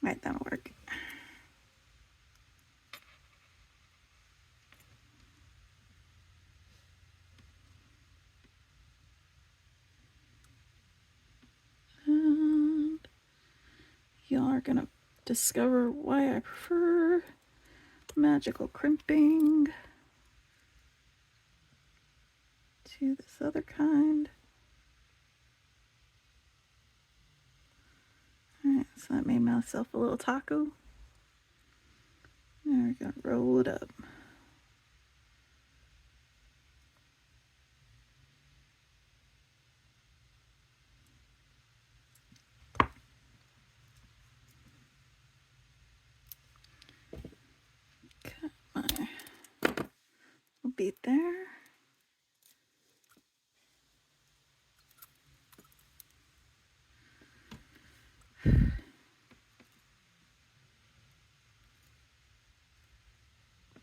[SPEAKER 1] Right, that'll work. And y'all are gonna discover why I prefer magical crimping to this other kind. Alright, so that made myself a little taco. Now we're gonna roll it up. Cut my little bead there.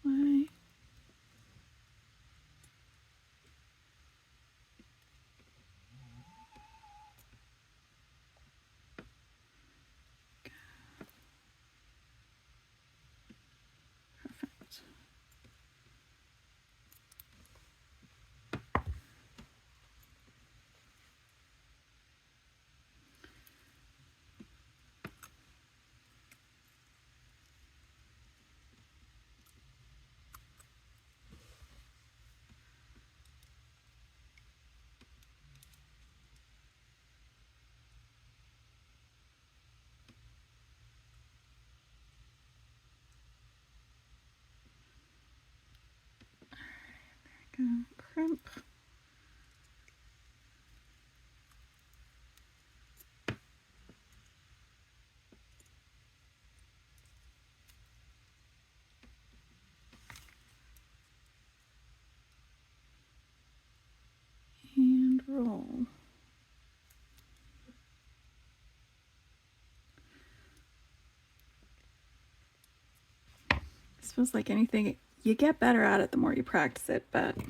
[SPEAKER 1] My Gonna crimp. And roll. This feels like anything, you get better at it the more you practice it, but if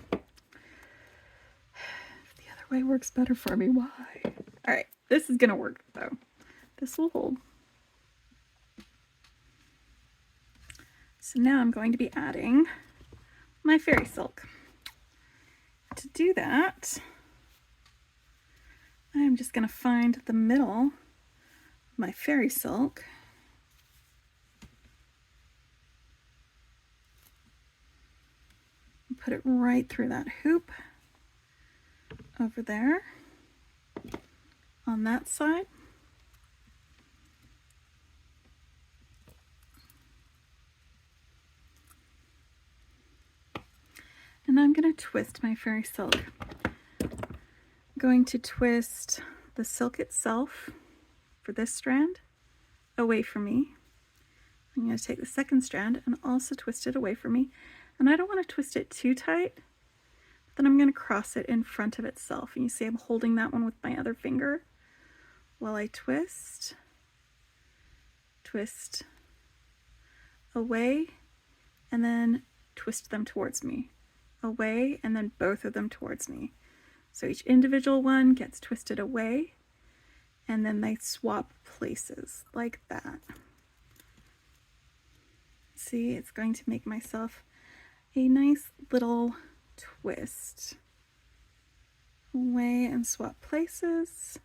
[SPEAKER 1] the other way works better for me, why? All right, this is gonna work though. This will hold. So now I'm going to be adding my fairy silk. To do that, I'm just gonna find the middle of my fairy silk. Put it right through that hoop over there on that side. And I'm going to twist my fairy silk. I'm going to twist the silk itself for this strand away from me. I'm going to take the second strand and also twist it away from me. And I don't want to twist it too tight. Then I'm going to cross it in front of itself. And you see I'm holding that one with my other finger while I twist, twist away, and then twist them towards me. Away, and then both of them towards me. So each individual one gets twisted away, and then they swap places like that. See, it's going to make myself a nice little twist. Away and swap places.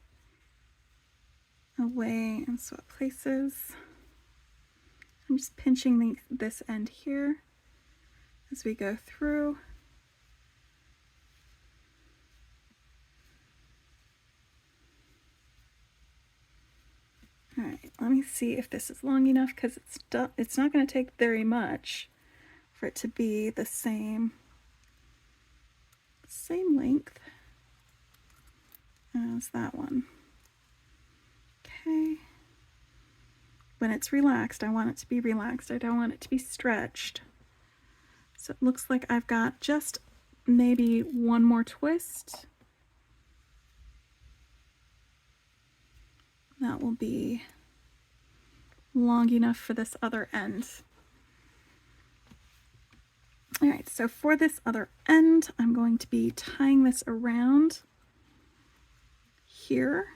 [SPEAKER 1] Away and swap places. I'm just pinching this end here as we go through. All right, let me see if this is long enough, because it's not going to take very much for it to be the same length as that one. Okay. When it's relaxed, I want it to be relaxed. I don't want it to be stretched. So it looks like I've got just maybe one more twist. That will be long enough for this other end. All right, so for this other end, I'm going to be tying this around here.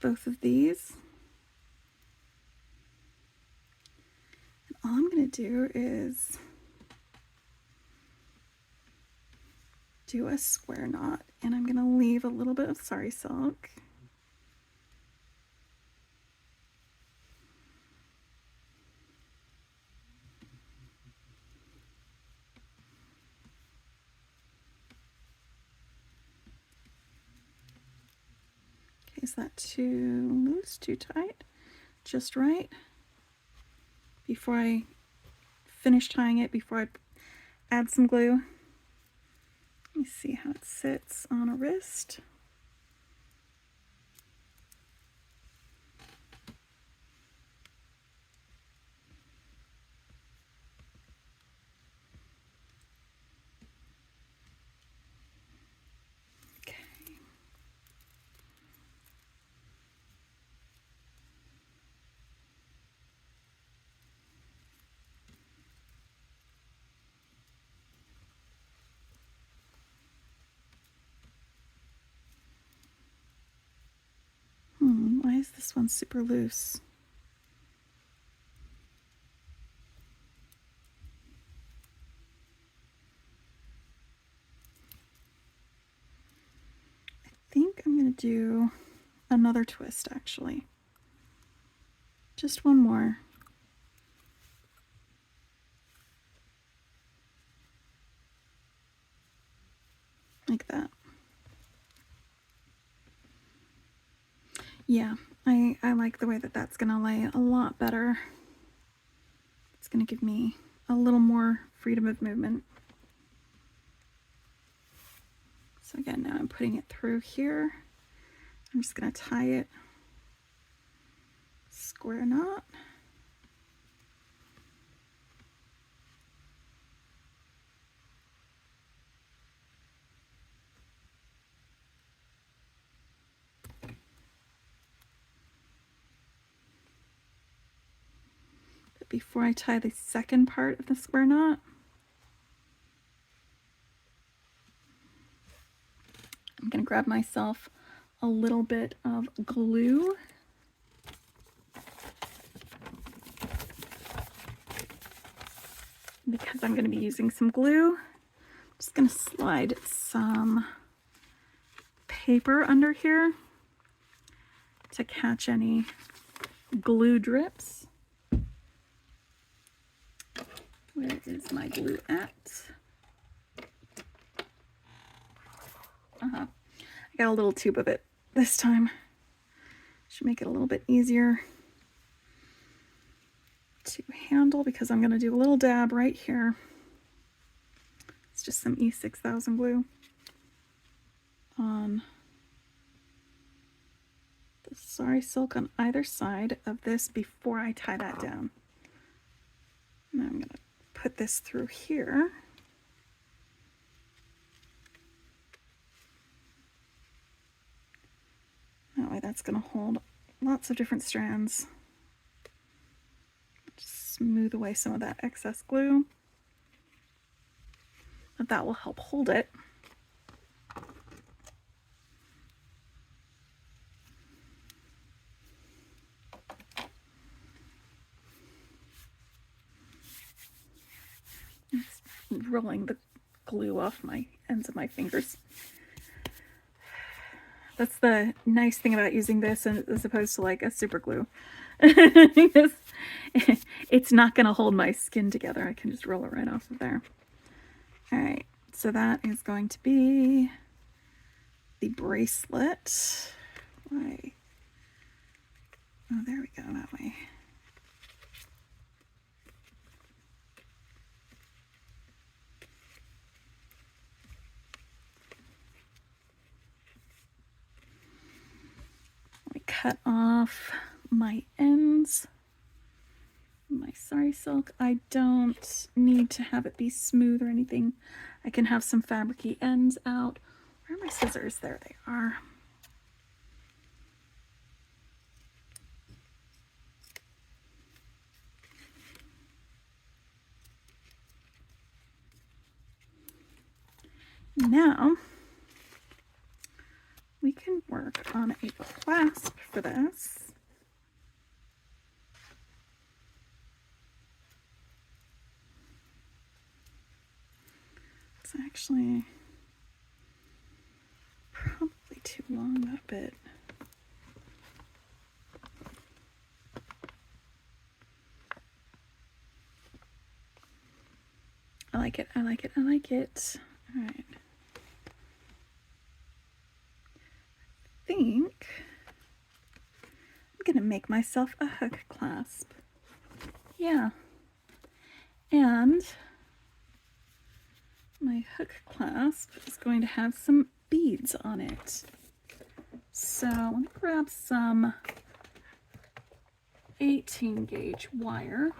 [SPEAKER 1] Both of these. And all I'm going to do is do a square knot, and I'm going to leave a little bit of sari silk. Okay, is that too loose, too tight? Just right. Before I finish tying it, before I add some glue. Let me see how it sits on a wrist. Okay. Why is this one super loose? I think I'm going to do another twist, actually. Just one more. Like that. Yeah, I like the way that that's gonna lay a lot better. It's gonna give me a little more freedom of movement. So again, now I'm putting it through here. I'm just gonna tie it square knot. But before I tie the second part of the square knot, I'm gonna grab myself a little bit of glue. Because I'm going to be using some glue, I'm just going to slide some paper under here to catch any glue drips. Where is my glue at? I got a little tube of it this time. Should make it a little bit easier to handle because I'm going to do a little dab right here. It's just some E6000 glue on the sari silk on either side of this before I tie that down. Now I'm going to put this through here. That way that's going to hold lots of different strands. Just smooth away some of that excess glue. But that will help hold it. Just rolling the glue off my ends of my fingers. That's the nice thing about using this as opposed to like a super glue. It's not going to hold my skin together. I can just roll it right off of there. All right, so that is going to be the bracelet. Right. Oh, there we go, that way. Let me cut off my ends. My sari silk. I don't need to have it be smooth or anything. I can have some fabricy ends out. Where are my scissors? There they are. Now we can work on a clasp for this. It's actually probably too long, that bit. I like it, I like it, I like it. All right. I think I'm gonna make myself a hook clasp. Yeah. And my hook clasp is going to have some beads on it. So let me grab some 18 gauge wire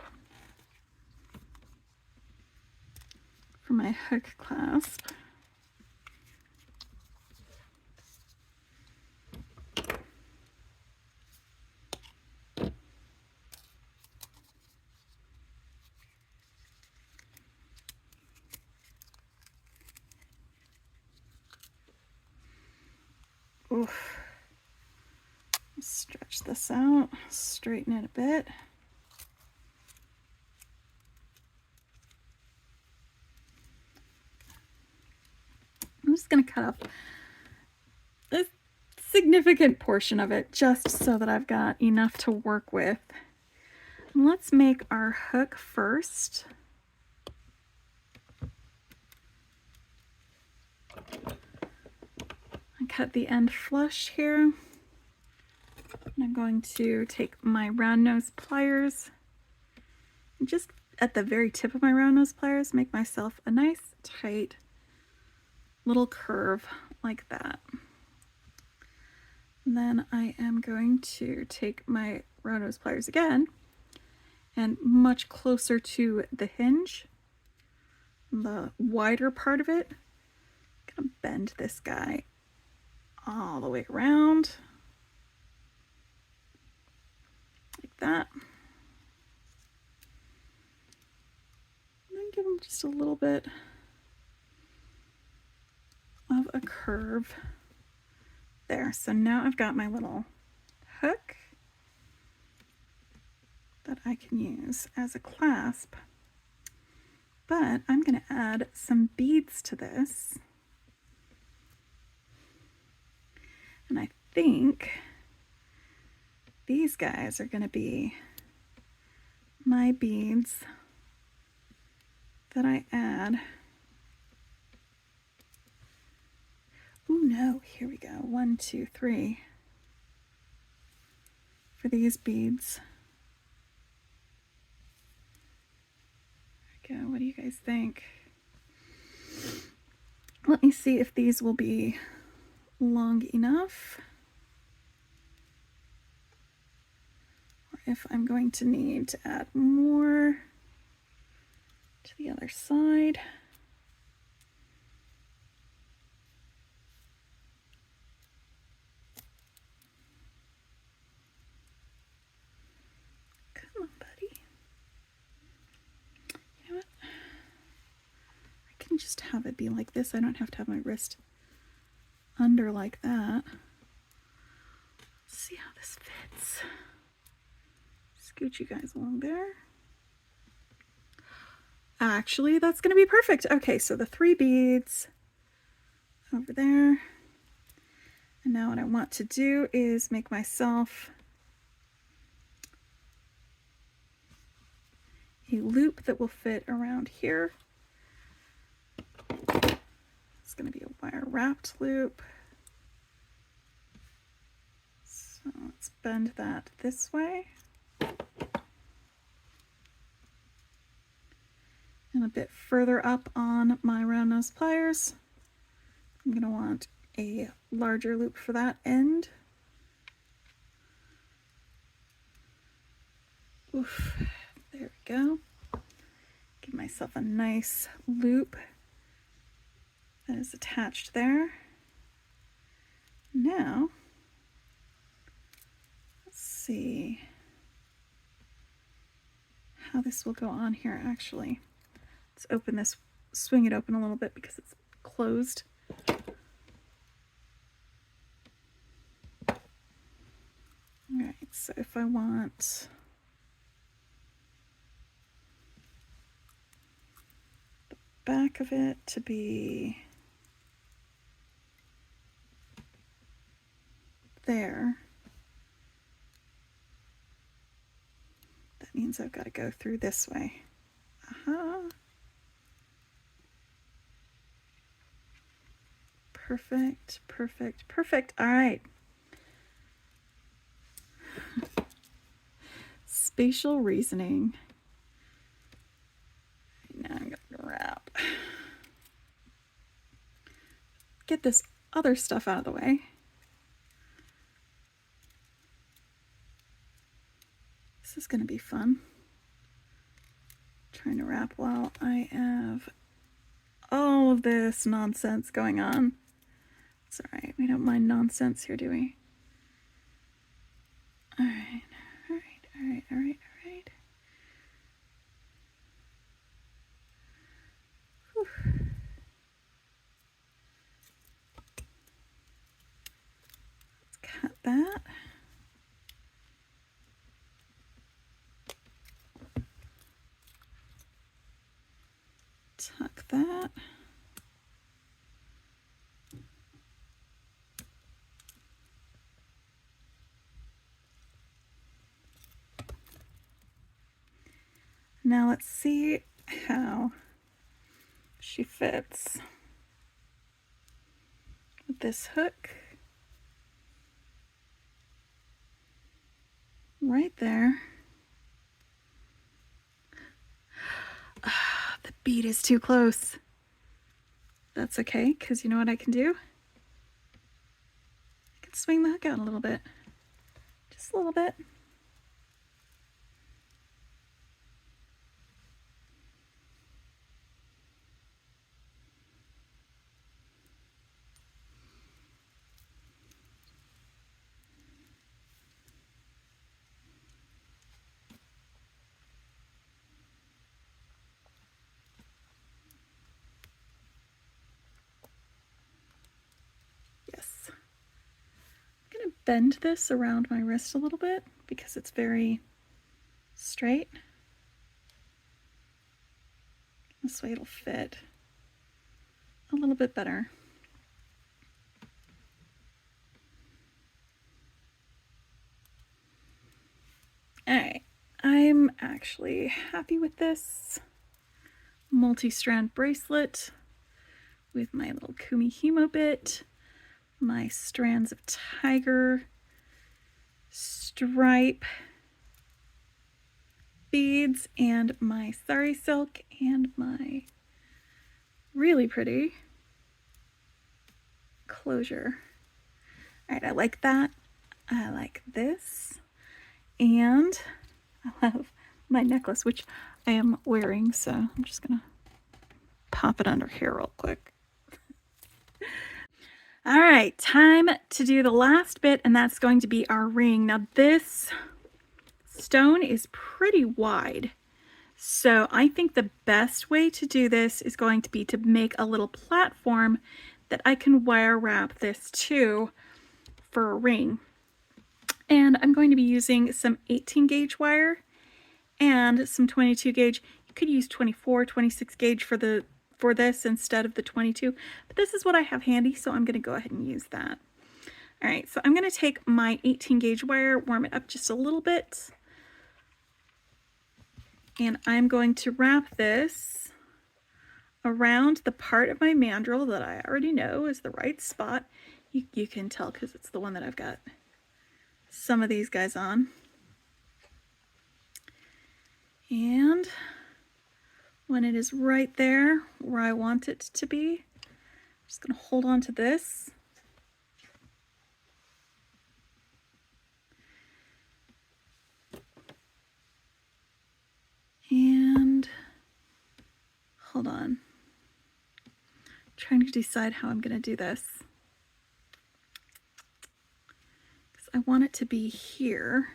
[SPEAKER 1] for my hook clasp. Oof. Stretch this out, straighten it a bit. I'm just going to cut off a significant portion of it just so that I've got enough to work with. And let's make our hook first. I cut the end flush here. I'm going to take my round nose pliers and just at the very tip of my round nose pliers make myself a nice tight little curve like that. And then I am going to take my round nose pliers again and much closer to the hinge, the wider part of it, I'm gonna bend this guy all the way around like that. And then give him just a little bit of a curve there. So now I've got my little hook that I can use as a clasp, but I'm going to add some beads to this. And I think these guys are going to be my beads that I add. Oh no, here we go. 1, 2, 3 for these beads. There we go. What do you guys think? Let me see if these will be long enough, or if I'm going to need to add more to the other side. Come on, buddy. You know what? I can just have it be like this. I don't have to have my wrist under like that. Let's see how this fits. Scoot you guys along there. Actually, that's going to be perfect. Okay, so the 3 beads over there. And now what I want to do is make myself a loop that will fit around here. It's going to be a wire wrapped loop. So let's bend that this way. And a bit further up on my round nose pliers, I'm going to want a larger loop for that end. Oof, there we go. Give myself a nice loop that is attached there. Now, let's see how this will go on here actually. Let's open this, swing it open a little bit because it's closed. All right, so if I want the back of it to be there, that means I've got to go through this way. Aha. Perfect, perfect, perfect. All right. Spatial reasoning. Now I'm going to wrap. Get this other stuff out of the way. This is going to be fun. Trying to wrap while I have all of this nonsense going on. It's all right. We don't mind nonsense here, do we? All right. All right. All right. All right. All right. Whew. Let's cut that. Tuck that. Now let's see how she fits with this hook. right there. The bead is too close. That's okay, because you know what I can do? I can swing the hook out a little bit. Just a little bit. Yes. I'm going to bend this around my wrist a little bit because it's very straight. This way it'll fit a little bit better. Alright, I'm actually happy with this multi-strand bracelet with my little Kumi Himo bit, my strands of tiger stripe beads, and my sari silk, and my really pretty closure. Alright, I like that. I like this. And I love my necklace, which I am wearing, so I'm just gonna pop it under here real quick. All right, time to do the last bit, and that's going to be our ring. Now this stone is pretty wide, so I think the best way to do this is going to be to make a little platform that I can wire wrap this to for a ring. And I'm going to be using some 18 gauge wire and some 22 gauge. You could use 24, 26 gauge for this instead of the 22, but this is what I have handy, so I'm going to go ahead and use that. All right, so I'm going to take my 18 gauge wire, warm it up just a little bit, and I'm going to wrap this around the part of my mandrel that I already know is the right spot. You can tell because it's the one that I've got some of these guys on. And when it is right there where I want it to be, I'm just going to hold on to this. And hold on. I'm trying to decide how I'm going to do this. Because I want it to be here.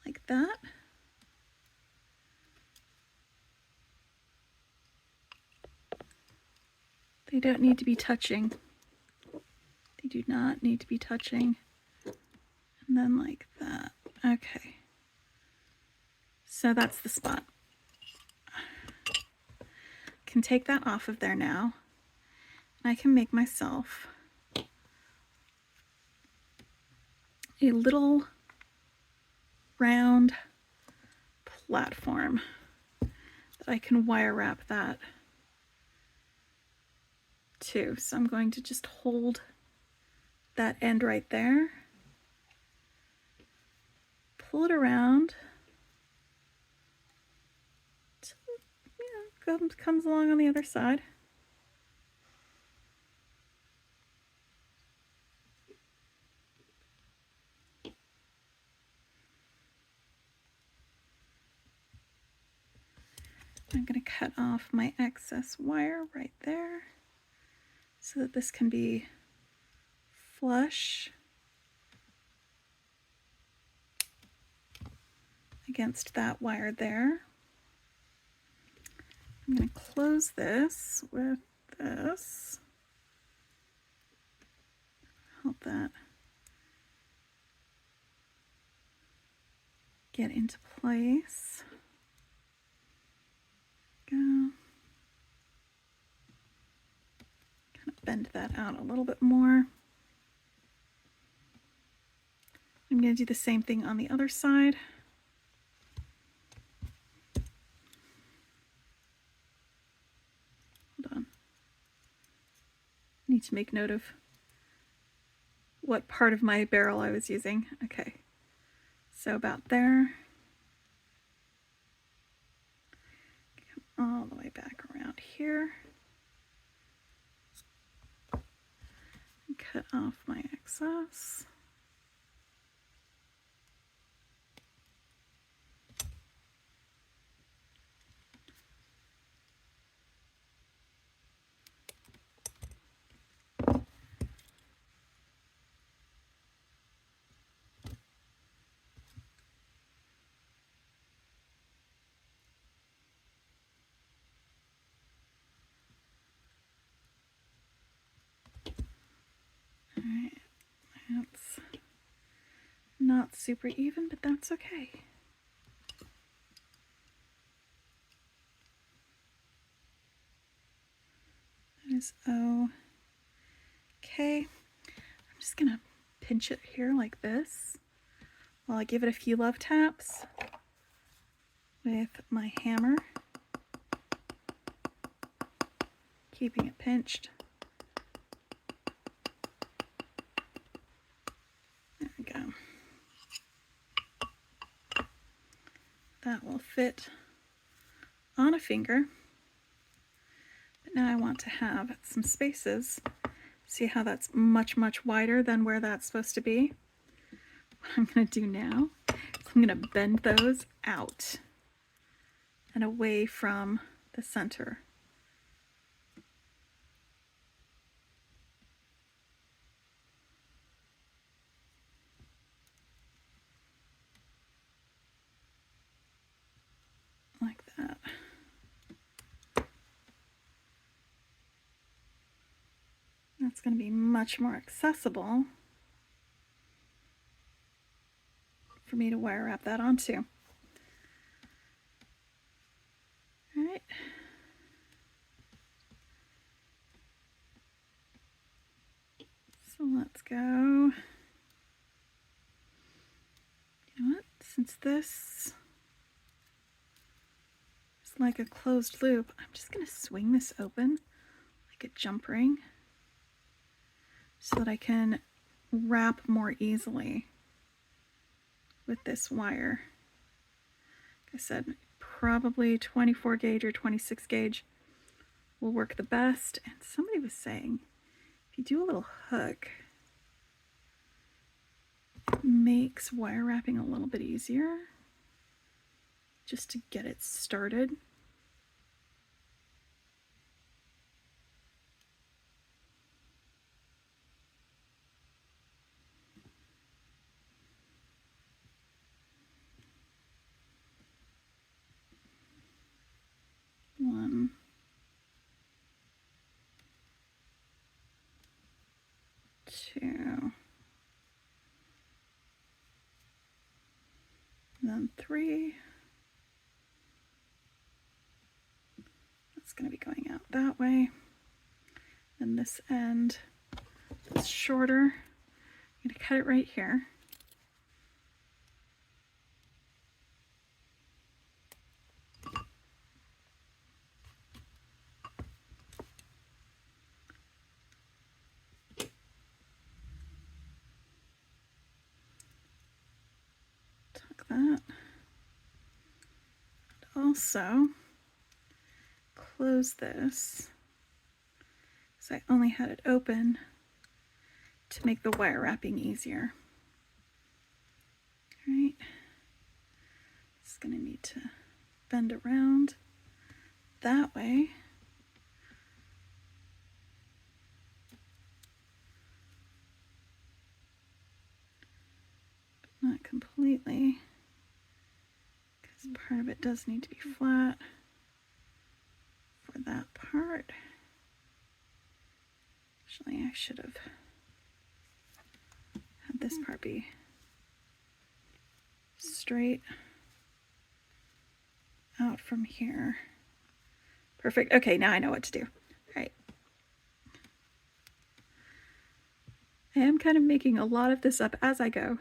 [SPEAKER 1] Like that. They don't need to be touching. They do not need to be touching. And then like that. Okay. So that's the spot. Can take that off of there now. And I can make myself a little round platform that I can wire wrap that to. So I'm going to just hold that end right there, pull it around till, comes along on the other side. I'm going to cut off my excess wire right there so that this can be flush against that wire there. I'm going to close this with this. Help that get into place. Go. Kind of bend that out a little bit more. I'm going to do the same thing on the other side. Hold on. Need to make note of what part of my barrel I was using. Okay, so about there. Come all the way back around here. And cut off my excess. Alright, that's not super even, but that's okay. That is okay. I'm just gonna pinch it here like this while I give it a few love taps with my hammer, keeping it pinched. There we go. That will fit on a finger. But now I want to have some spaces. See how that's much, much wider than where that's supposed to be? What I'm going to do now is I'm going to bend those out and away from the center. Like that. That's going to be much more accessible for me to wire wrap that onto. All right. So let's go. You know what? Since this is like a closed loop, I'm just going to swing this open like a jump ring so that I can wrap more easily with this wire. Like I said, probably 24 gauge or 26 gauge will work the best. And somebody was saying, if you do a little hook, it makes wire wrapping a little bit easier just to get it started. One, two, then three. That's going to be going out that way. And this end is shorter. I'm going to cut it right here. Tuck that. And also close this, so I only had it open to make the wire wrapping easier. All right, just gonna need to bend around that way. But not completely, because part of it does need to be flat for that part. Actually, I should have had this part be straight out from here. Perfect. Okay, now I know what to do. All right. I am kind of making a lot of this up as I go.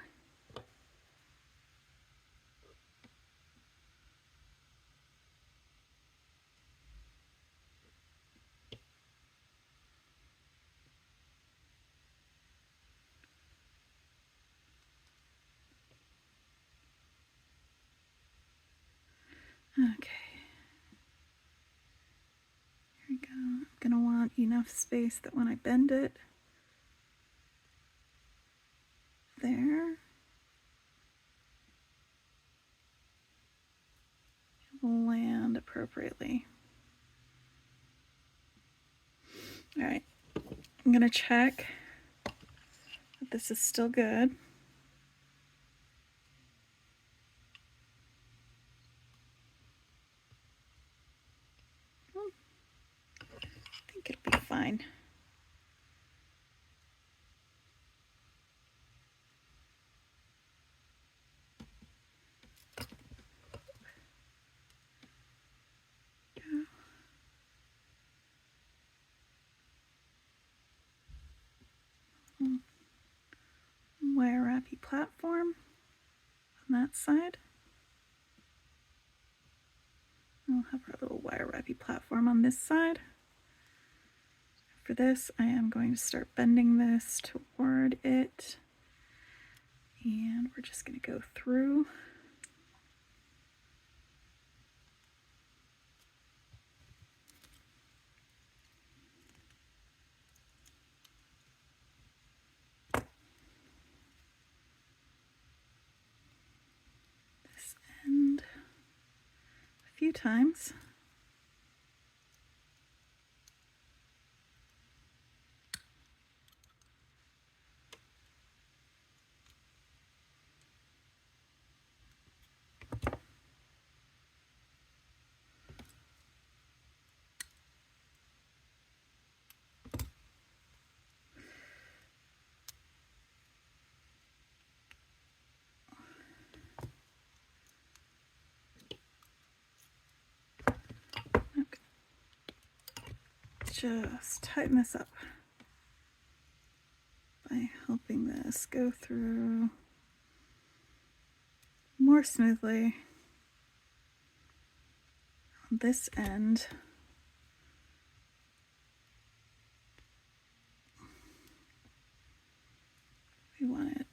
[SPEAKER 1] Okay. Here we go. I'm gonna want enough space that when I bend it, there, it will land appropriately. All right, I'm gonna check that this is still good. I think it'll be fine. Wire wrappy platform on that side. I'll have our little wire wrappy platform on this side. For this, I am going to start bending this toward it, and we're just going to go through. This end a few times. Just tighten this up by helping this go through more smoothly on this end. We want it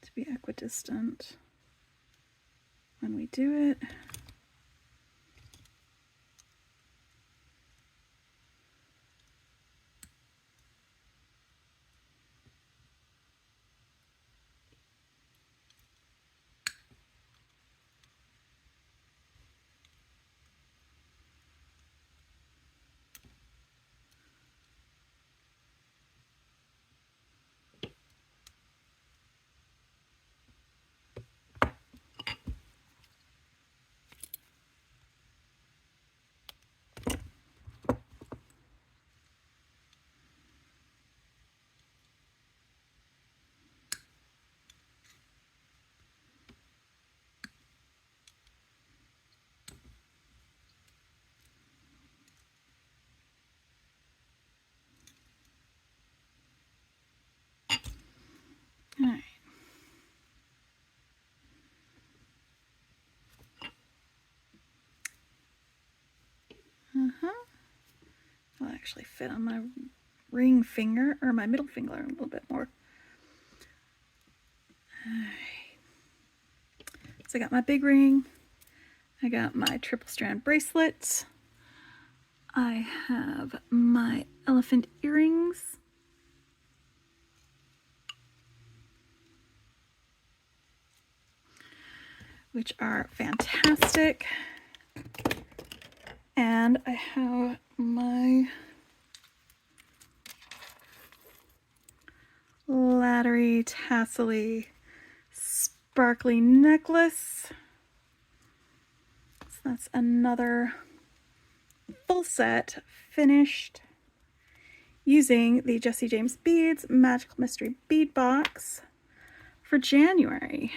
[SPEAKER 1] to be equidistant when we do it. All right. It'll actually fit on my ring finger, or my middle finger a little bit more. All right. So I got my big ring. I got my triple strand bracelets. I have my elephant earrings. Which are fantastic. And I have my laddery, tassely, sparkly necklace. So that's another full set finished using the Jesse James Beads Magical Mystery Bead Box for January.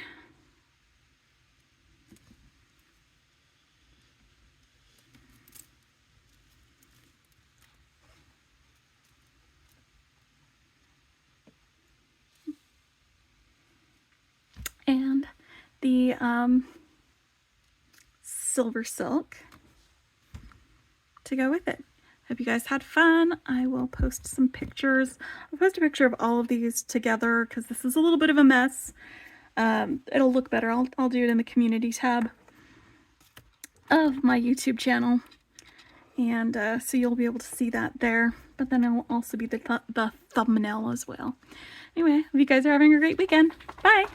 [SPEAKER 1] And the Silversilk to go with it. Hope you guys had fun. I will post some pictures. I'll post a picture of all of these together because this is a little bit of a mess. It'll look better. I'll do it in the community tab of my YouTube channel. And so you'll be able to see that there. But then it will also be the thumbnail as well. Anyway, hope you guys are having a great weekend. Bye!